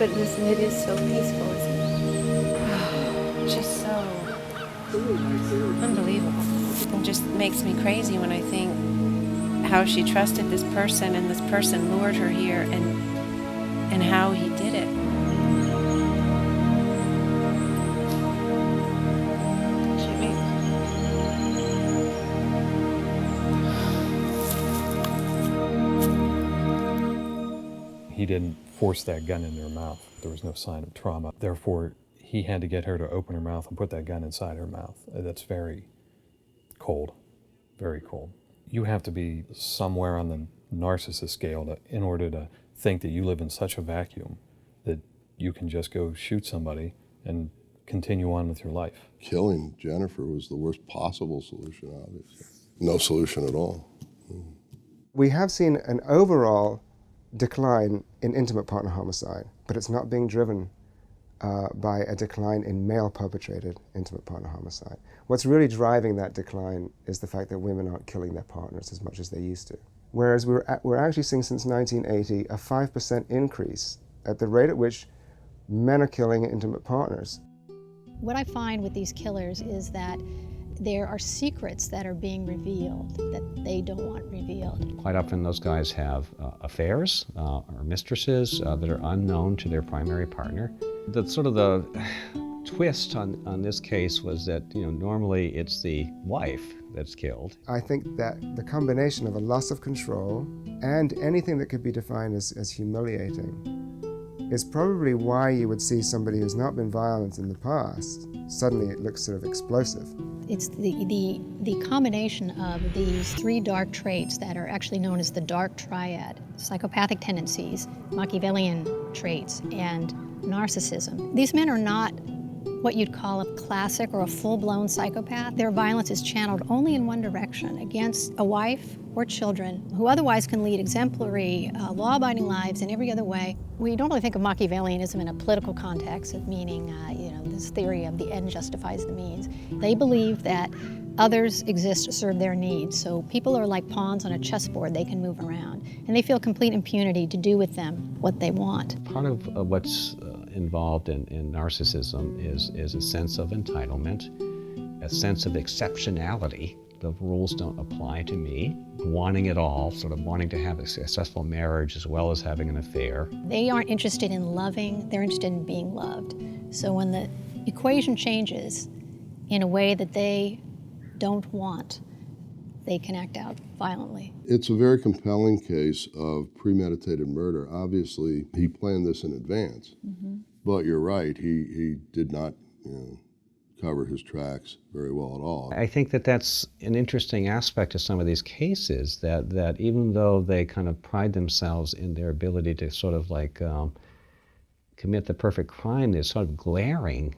But listen, it is so peaceful, isn't it? Just so unbelievable. It just makes me crazy when I think how she trusted this person and this person lured her here and how he did it. Jimmy. He didn't force that gun into her mouth. There was no sign of trauma. Therefore, he had to get her to open her mouth and put that gun inside her mouth. That's very cold, very cold. You have to be somewhere on the narcissist scale in order to think that you live in such a vacuum that you can just go shoot somebody and continue on with your life. Killing Jennifer was the worst possible solution, obviously. No solution at all. We have seen an overall decline in intimate partner homicide, but it's not being driven by a decline in male-perpetrated intimate partner homicide. What's really driving that decline is the fact that women aren't killing their partners as much as they used to. Whereas we're actually seeing since 1980 a 5% increase at the rate at which men are killing intimate partners. What I find with these killers is that there are secrets that are being revealed that they don't want revealed. Quite often those guys have affairs or mistresses that are unknown to their primary partner. The sort of the twist on this case was that, you know, normally it's the wife that's killed. I think that the combination of a loss of control and anything that could be defined as humiliating is probably why you would see somebody who's not been violent in the past, suddenly it looks sort of explosive. It's the combination of these three dark traits that are actually known as the dark triad: psychopathic tendencies, Machiavellian traits, and narcissism. These men are not what you'd call a classic or a full-blown psychopath. Their violence is channeled only in one direction, against a wife or children who otherwise can lead exemplary, law-abiding lives in every other way. We don't really think of Machiavellianism in a political context of meaning, this theory of the end justifies the means. They believe that others exist to serve their needs, so people are like pawns on a chessboard. They can move around, and they feel complete impunity to do with them what they want. Part of what's involved in narcissism is a sense of entitlement, a sense of exceptionality. The rules don't apply to me, wanting it all, sort of wanting to have a successful marriage as well as having an affair. They aren't interested in loving, they're interested in being loved. So when the equation changes in a way that they don't want, they can act out violently. It's a very compelling case of premeditated murder. Obviously, he planned this in advance. Mm-hmm. But you're right, he did not, cover his tracks very well at all. I think that that's an interesting aspect to some of these cases, that even though they kind of pride themselves in their ability to sort of like commit the perfect crime, there's sort of glaring,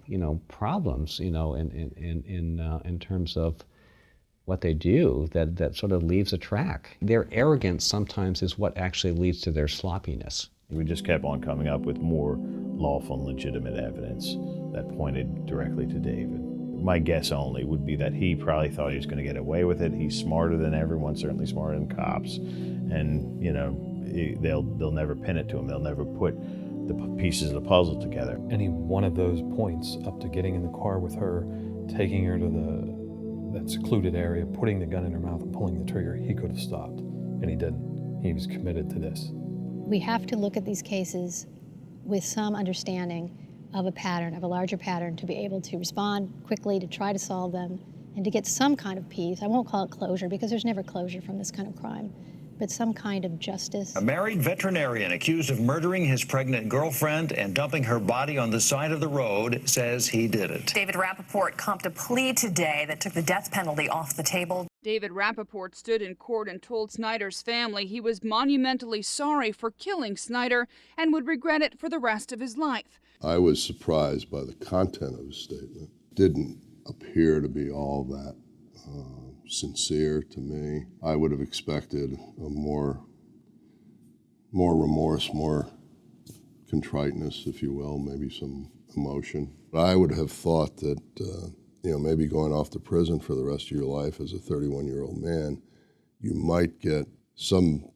problems, in terms of what they do that sort of leaves a track. Their arrogance sometimes is what actually leads to their sloppiness. We just kept on coming up with more lawful and legitimate evidence that pointed directly to David. My guess only would be that he probably thought he was going to get away with it. He's smarter than everyone, certainly smarter than cops. And, they'll never pin it to him. They'll never put the pieces of the puzzle together. Any one of those points up to getting in the car with her, taking her to that secluded area, putting the gun in her mouth and pulling the trigger, he could have stopped, and he didn't. He was committed to this. We have to look at these cases with some understanding of a pattern, of a larger pattern, to be able to respond quickly, to try to solve them, and to get some kind of peace. I won't call it closure, because there's never closure from this kind of crime, but some kind of justice. A married veterinarian accused of murdering his pregnant girlfriend and dumping her body on the side of the road says he did it. David Rappaport comped a plea today that took the death penalty off the table. David Rappaport stood in court and told Snyder's family he was monumentally sorry for killing Snyder and would regret it for the rest of his life. I was surprised by the content of his statement. It didn't appear to be all that sincere to me. I would have expected a more remorse, more contriteness, if you will, maybe some emotion. I would have thought that, maybe going off to prison for the rest of your life as a 31-year-old man, you might get some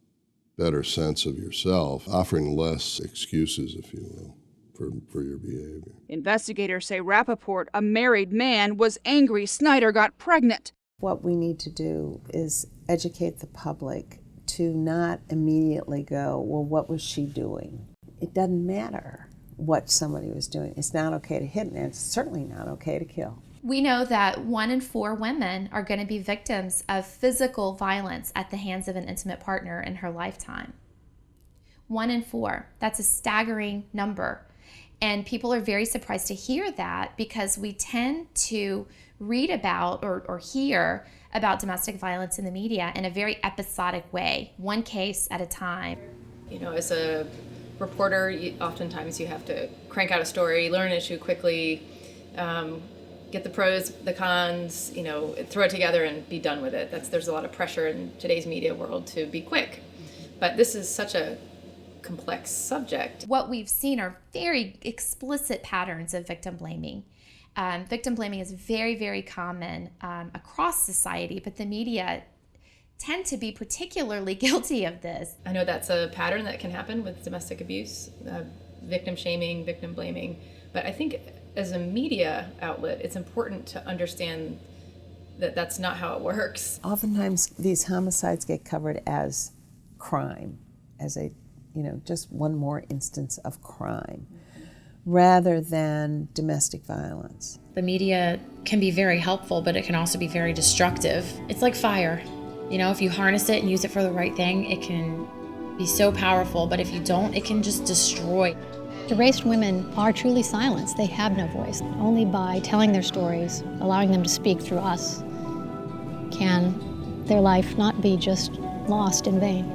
better sense of yourself, offering less excuses, if you will. for your behavior. Investigators say Rappaport, a married man, was angry Snyder got pregnant. What we need to do is educate the public to not immediately go, well, what was she doing? It doesn't matter what somebody was doing. It's not okay to hit, and it's certainly not okay to kill. We know that 1 in 4 women are going to be victims of physical violence at the hands of an intimate partner in her lifetime. 1 in 4. That's a staggering number. And people are very surprised to hear that because we tend to read about or hear about domestic violence in the media in a very episodic way, one case at a time. You know, as a reporter, oftentimes you have to crank out a story, learn an issue quickly, get the pros, the cons, you know, throw it together and be done with it. There's a lot of pressure in today's media world to be quick. But this is such a complex subject. What we've seen are very explicit patterns of victim blaming. Victim blaming is very, very common across society, but the media tend to be particularly guilty of this. I know that's a pattern that can happen with domestic abuse, victim shaming, victim blaming, but I think as a media outlet, it's important to understand that that's not how it works. Oftentimes, these homicides get covered as crime, as a, you know, just one more instance of crime, rather than domestic violence. The media can be very helpful, but it can also be very destructive. It's like fire. You know, if you harness it and use it for the right thing, it can be so powerful, but if you don't, it can just destroy. Erased women are truly silenced. They have no voice. Only by telling their stories, allowing them to speak through us, can their life not be just lost in vain.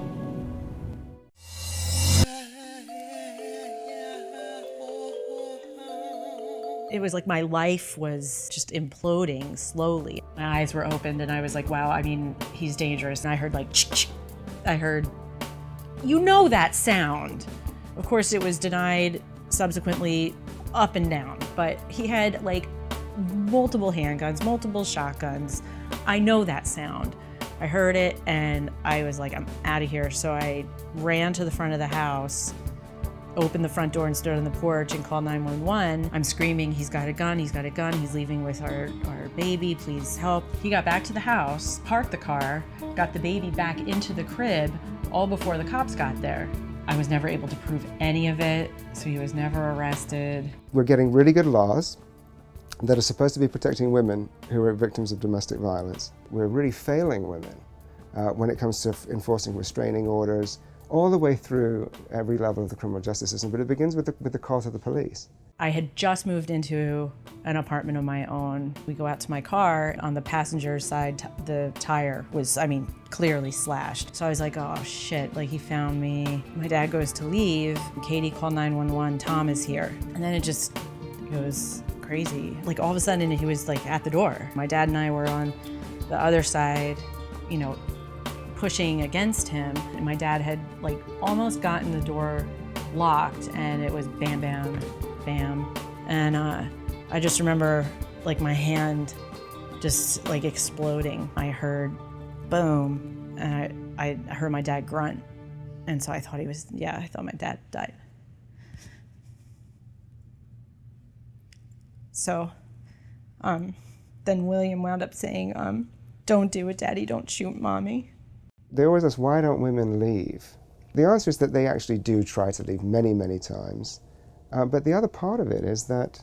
It was like my life was just imploding slowly. My eyes were opened and I was like, wow, I mean, he's dangerous. And I heard like, I heard, you know that sound. Of course, it was denied subsequently up and down, but he had like multiple handguns, multiple shotguns. I know that sound. I heard it and I was like, I'm out of here. So I ran to the front of the house, opened the front door and stood on the porch and called 911. I'm screaming, he's got a gun, he's leaving with our baby, please help. He got back to the house, parked the car, got the baby back into the crib, all before the cops got there. I was never able to prove any of it, so he was never arrested. We're getting really good laws that are supposed to be protecting women who are victims of domestic violence. We're really failing women when it comes to enforcing restraining orders, all the way through every level of the criminal justice system, but it begins with the call to the police. I had just moved into an apartment of my own. We go out to my car. On the passenger side, the tire was, clearly slashed. So I was like, oh shit, like he found me. My dad goes to leave. Katie called 911, Tom is here. And then it was crazy. Like all of a sudden he was like at the door. My dad and I were on the other side, pushing against him. And my dad had like almost gotten the door locked and it was bam, bam, bam. And I just remember like my hand just like exploding. I heard boom and I heard my dad grunt. And so I thought I thought my dad died. So then William wound up saying, don't do it, Daddy, don't shoot Mommy. They always ask, why don't women leave? The answer is that they actually do try to leave many, many times. But the other part of it is that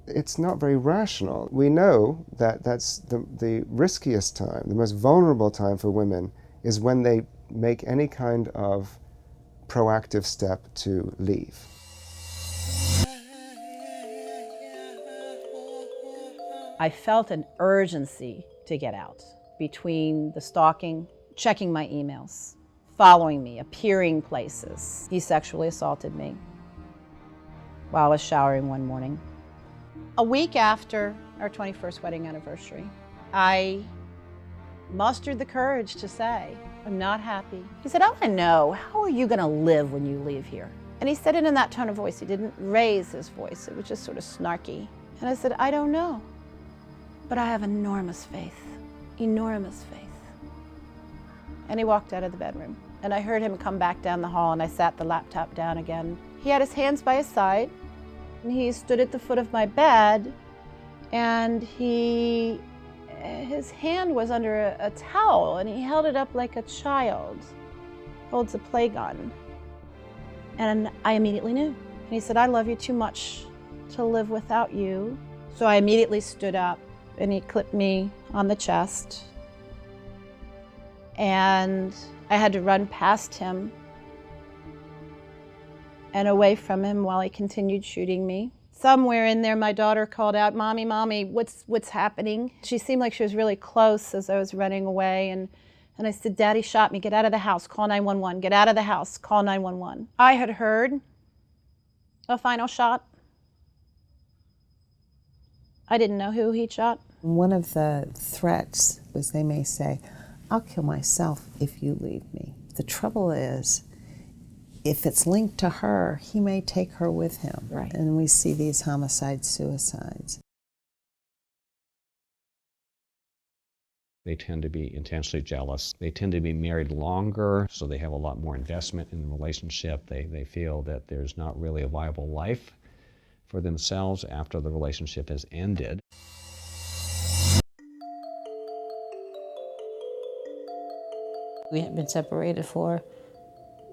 it's not very rational. We know that that's the riskiest time, the most vulnerable time for women is when they make any kind of proactive step to leave. I felt an urgency to get out between the stalking, checking my emails, following me, appearing places. He sexually assaulted me while I was showering one morning. A week after our 21st wedding anniversary, I mustered the courage to say, I'm not happy. He said, I want to know, how are you going to live when you leave here? And he said it in that tone of voice. He didn't raise his voice. It was just sort of snarky. And I said, I don't know, but I have enormous faith, enormous faith. And he walked out of the bedroom. And I heard him come back down the hall and I sat the laptop down again. He had his hands by his side And he stood at the foot of my bed, and his hand was under a towel, and he held it up like a child holds a play gun. And I immediately knew. And he said, "I love you too much to live without you." So I immediately stood up, and he clipped me on the chest. And I had to run past him and away from him while he continued shooting me. Somewhere in there, my daughter called out, "Mommy, Mommy, what's happening?" She seemed like she was really close as I was running away. And I said, "Daddy shot me. Get out of the house. Call 911. Get out of the house. Call 911. I had heard a final shot. I didn't know who he'd shot. One of the threats was they may say, "I'll kill myself if you leave me." The trouble is, if it's linked to her, he may take her with him. Right. And we see these homicide-suicides. They tend to be intensely jealous. They tend to be married longer, so they have a lot more investment in the relationship. They feel that there's not really a viable life for themselves after the relationship has ended. We had been separated for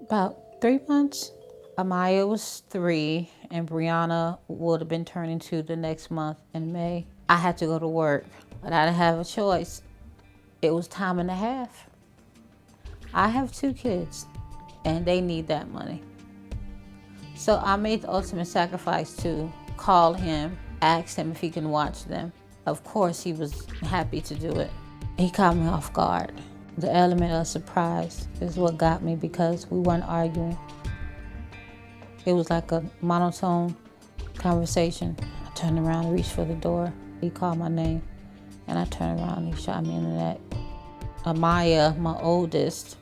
about 3 months. Amaya was 3, and Brianna would have been turning 2 the next month in May. I had to go to work, but I didn't have a choice. It was time and a half. I have 2 kids, and they need that money. So I made the ultimate sacrifice to call him, ask him if he can watch them. Of course, he was happy to do it. He caught me off guard. The element of surprise is what got me because we weren't arguing. It was like a monotone conversation. I turned around and reached for the door. He called my name, and I turned around and he shot me in the neck. Amaya, my oldest,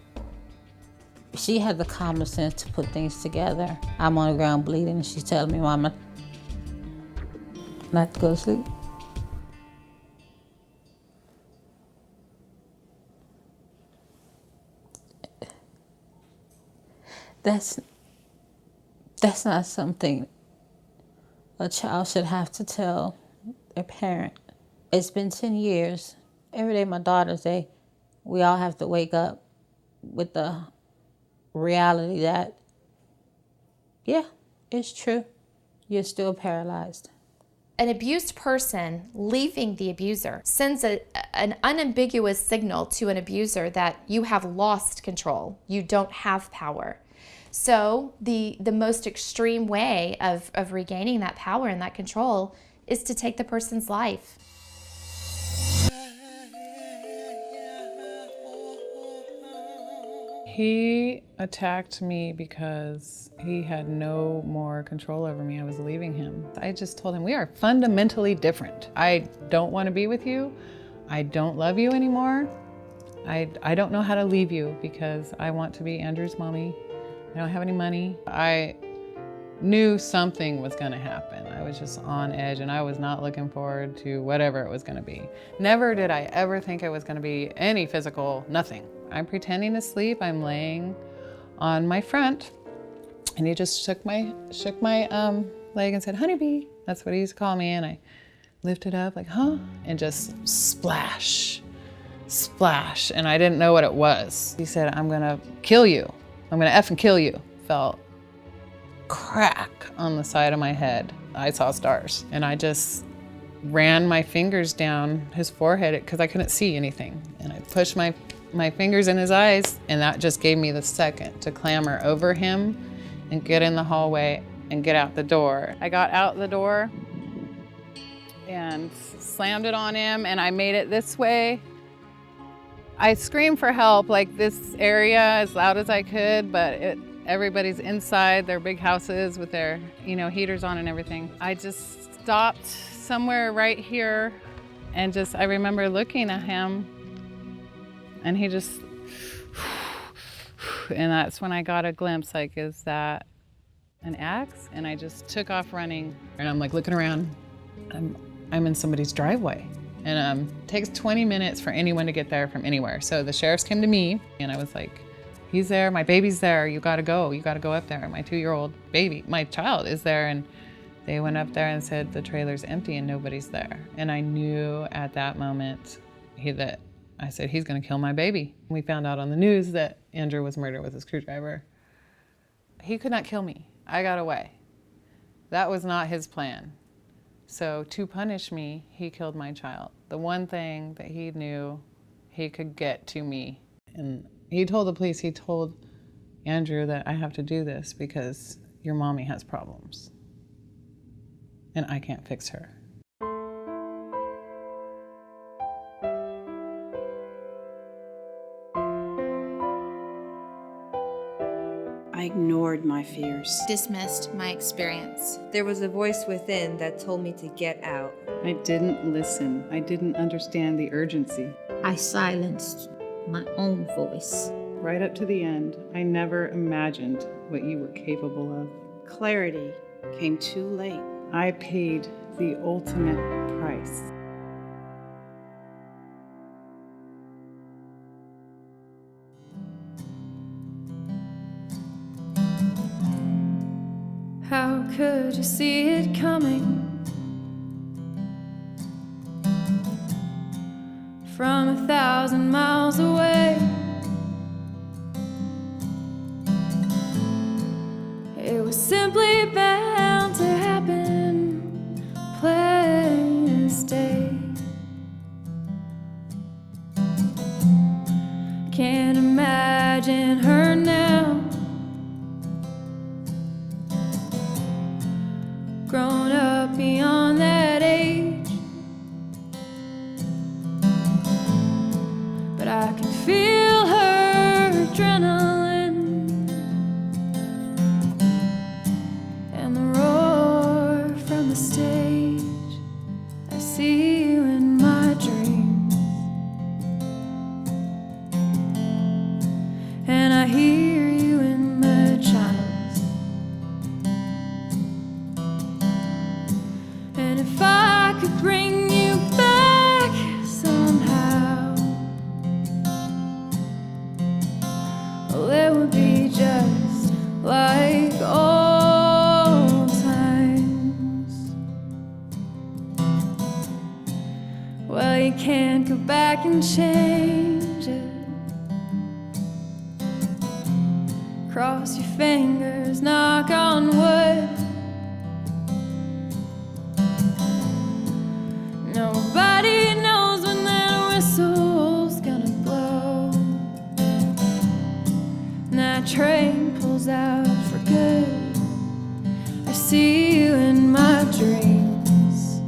she had the common sense to put things together. I'm on the ground bleeding, and she's telling me, "Mama, not to go to sleep." That's not something a child should have to tell their parent. It's been 10 years. Every day my daughters say, we all have to wake up with the reality that, yeah, it's true. You're still paralyzed. An abused person leaving the abuser sends an unambiguous signal to an abuser that you have lost control. You don't have power. So the most extreme way of regaining that power and that control is to take the person's life. He attacked me because he had no more control over me. I was leaving him. I just told him, we are fundamentally different. I don't want to be with you. I don't love you anymore. I don't know how to leave you because I want to be Andrew's mommy. I don't have any money. I knew something was going to happen. I was just on edge, and I was not looking forward to whatever it was going to be. Never did I ever think it was going to be any physical, nothing. I'm pretending to sleep. I'm laying on my front, and he just shook my leg and said, "Honeybee." That's what he used to call me, and I lifted up like, "Huh?" and just splash, splash, and I didn't know what it was. He said, "I'm gonna kill you. I'm gonna effing kill you." Felt crack on the side of my head. I saw stars, and I just ran my fingers down his forehead because I couldn't see anything, and I pushed my fingers in his eyes, and that just gave me the second to clamber over him and get in the hallway and get out the door. I got out the door and slammed it on him, and I made it this way. I screamed for help, like this area, as loud as I could, but everybody's inside their big houses with their, heaters on and everything. I just stopped somewhere right here, and I remember looking at him, and he just, and that's when I got a glimpse, like, is that an axe? And I just took off running, and I'm like looking around. I'm in somebody's driveway. And it takes 20 minutes for anyone to get there from anywhere. So the sheriffs came to me, and I was like, he's there, my baby's there, you gotta go up there. My 2-year-old baby, my child is there, and They went up there and said the trailer's empty and nobody's there. And I knew at that moment I said, he's gonna kill my baby. We found out on the news that Andrew was murdered with a screwdriver. He could not kill me. I got away. That was not his plan. So to punish me, he killed my child. The one thing that he knew he could get to me. And he told the police, he told Andrew that I have to do this because your mommy has problems and I can't fix her. I ignored my fears. Dismissed my experience. There was a voice within that told me to get out. I didn't listen. I didn't understand the urgency. I silenced my own voice. Right up to the end, I never imagined what you were capable of. Clarity came too late. I paid the ultimate price. How could you see it coming? From 1,000 miles away, it was simply bound to happen, plain as day. Can't imagine her now, grown up beyond that age, but I can feel her adrenaline and the roar from the stage. I see you in my dreams, and I hear you in the chimes. And if I could bring you back somehow, well, it would be just like old times. Well, you can't go back and change it. Cross your fingers, knock on wood. Nobody knows when that whistle's gonna blow, and that train pulls out for good. I see you in my dreams,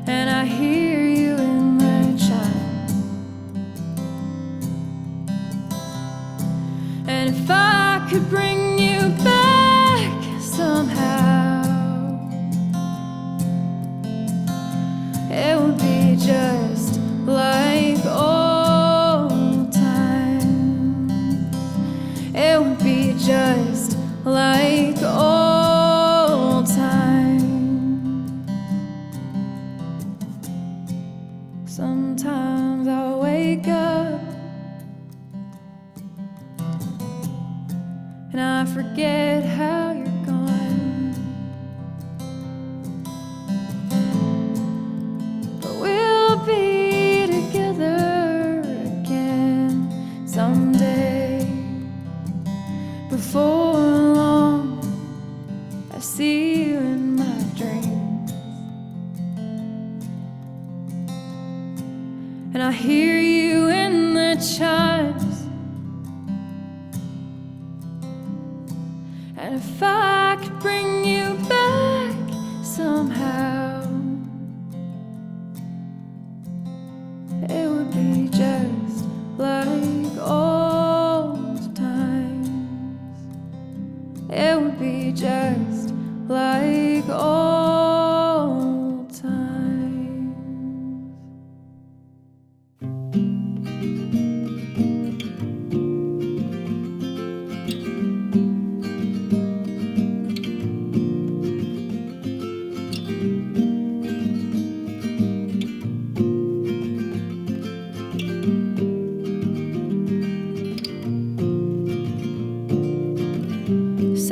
and I hear you in the chimes. And if I could bring you back somehow, it would be just like old times. It would be just like old times. Sometimes I'll wake up and I forget how you're gone. Be together again someday. Before long, I see you in my dreams, and I hear you in the chimes. And if I could bring you back somehow, it would be just like old times. It would be just like old times.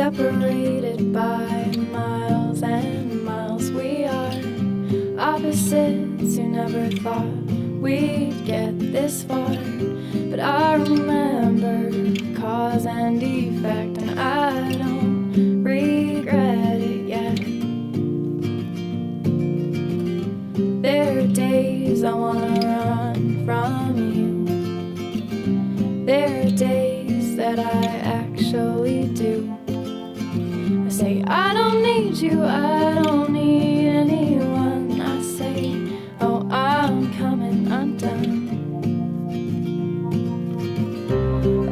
separated by miles and miles. We are opposites who never thought we'd get this far. But I remember cause and effect, and I don't regret it yet. There are days I wanna run from you. There are days that I actually do. I say I don't need you, I don't need anyone. I say, oh, I'm coming undone.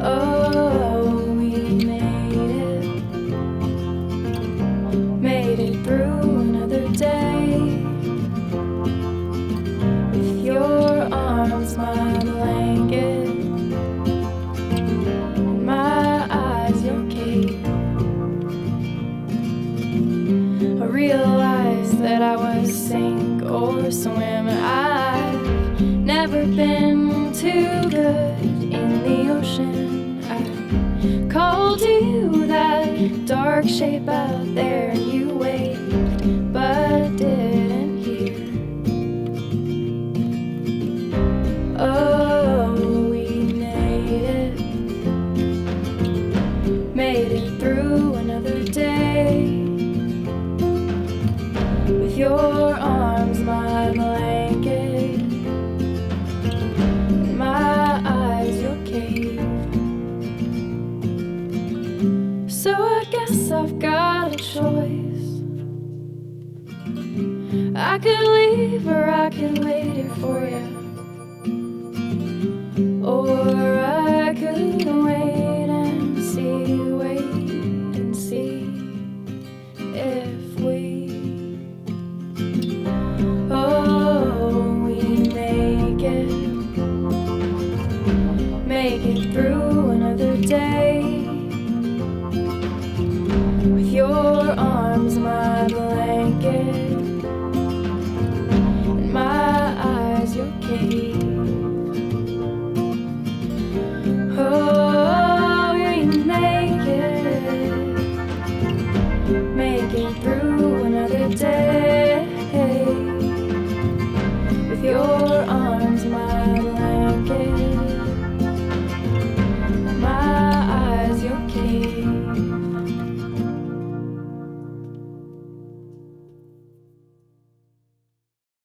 Oh, we made it through another day. With your arms, my blanket, and my eyes, your cave. I realized that I was sink or swim. I've never been too good in the ocean. I called to you that dark shape out there, and you waved, but didn't hear. Oh, we made it through another day. With your arms, my blanket, and my eyes, your cave. So I guess I've got a choice. I could leave or I could wait here for you.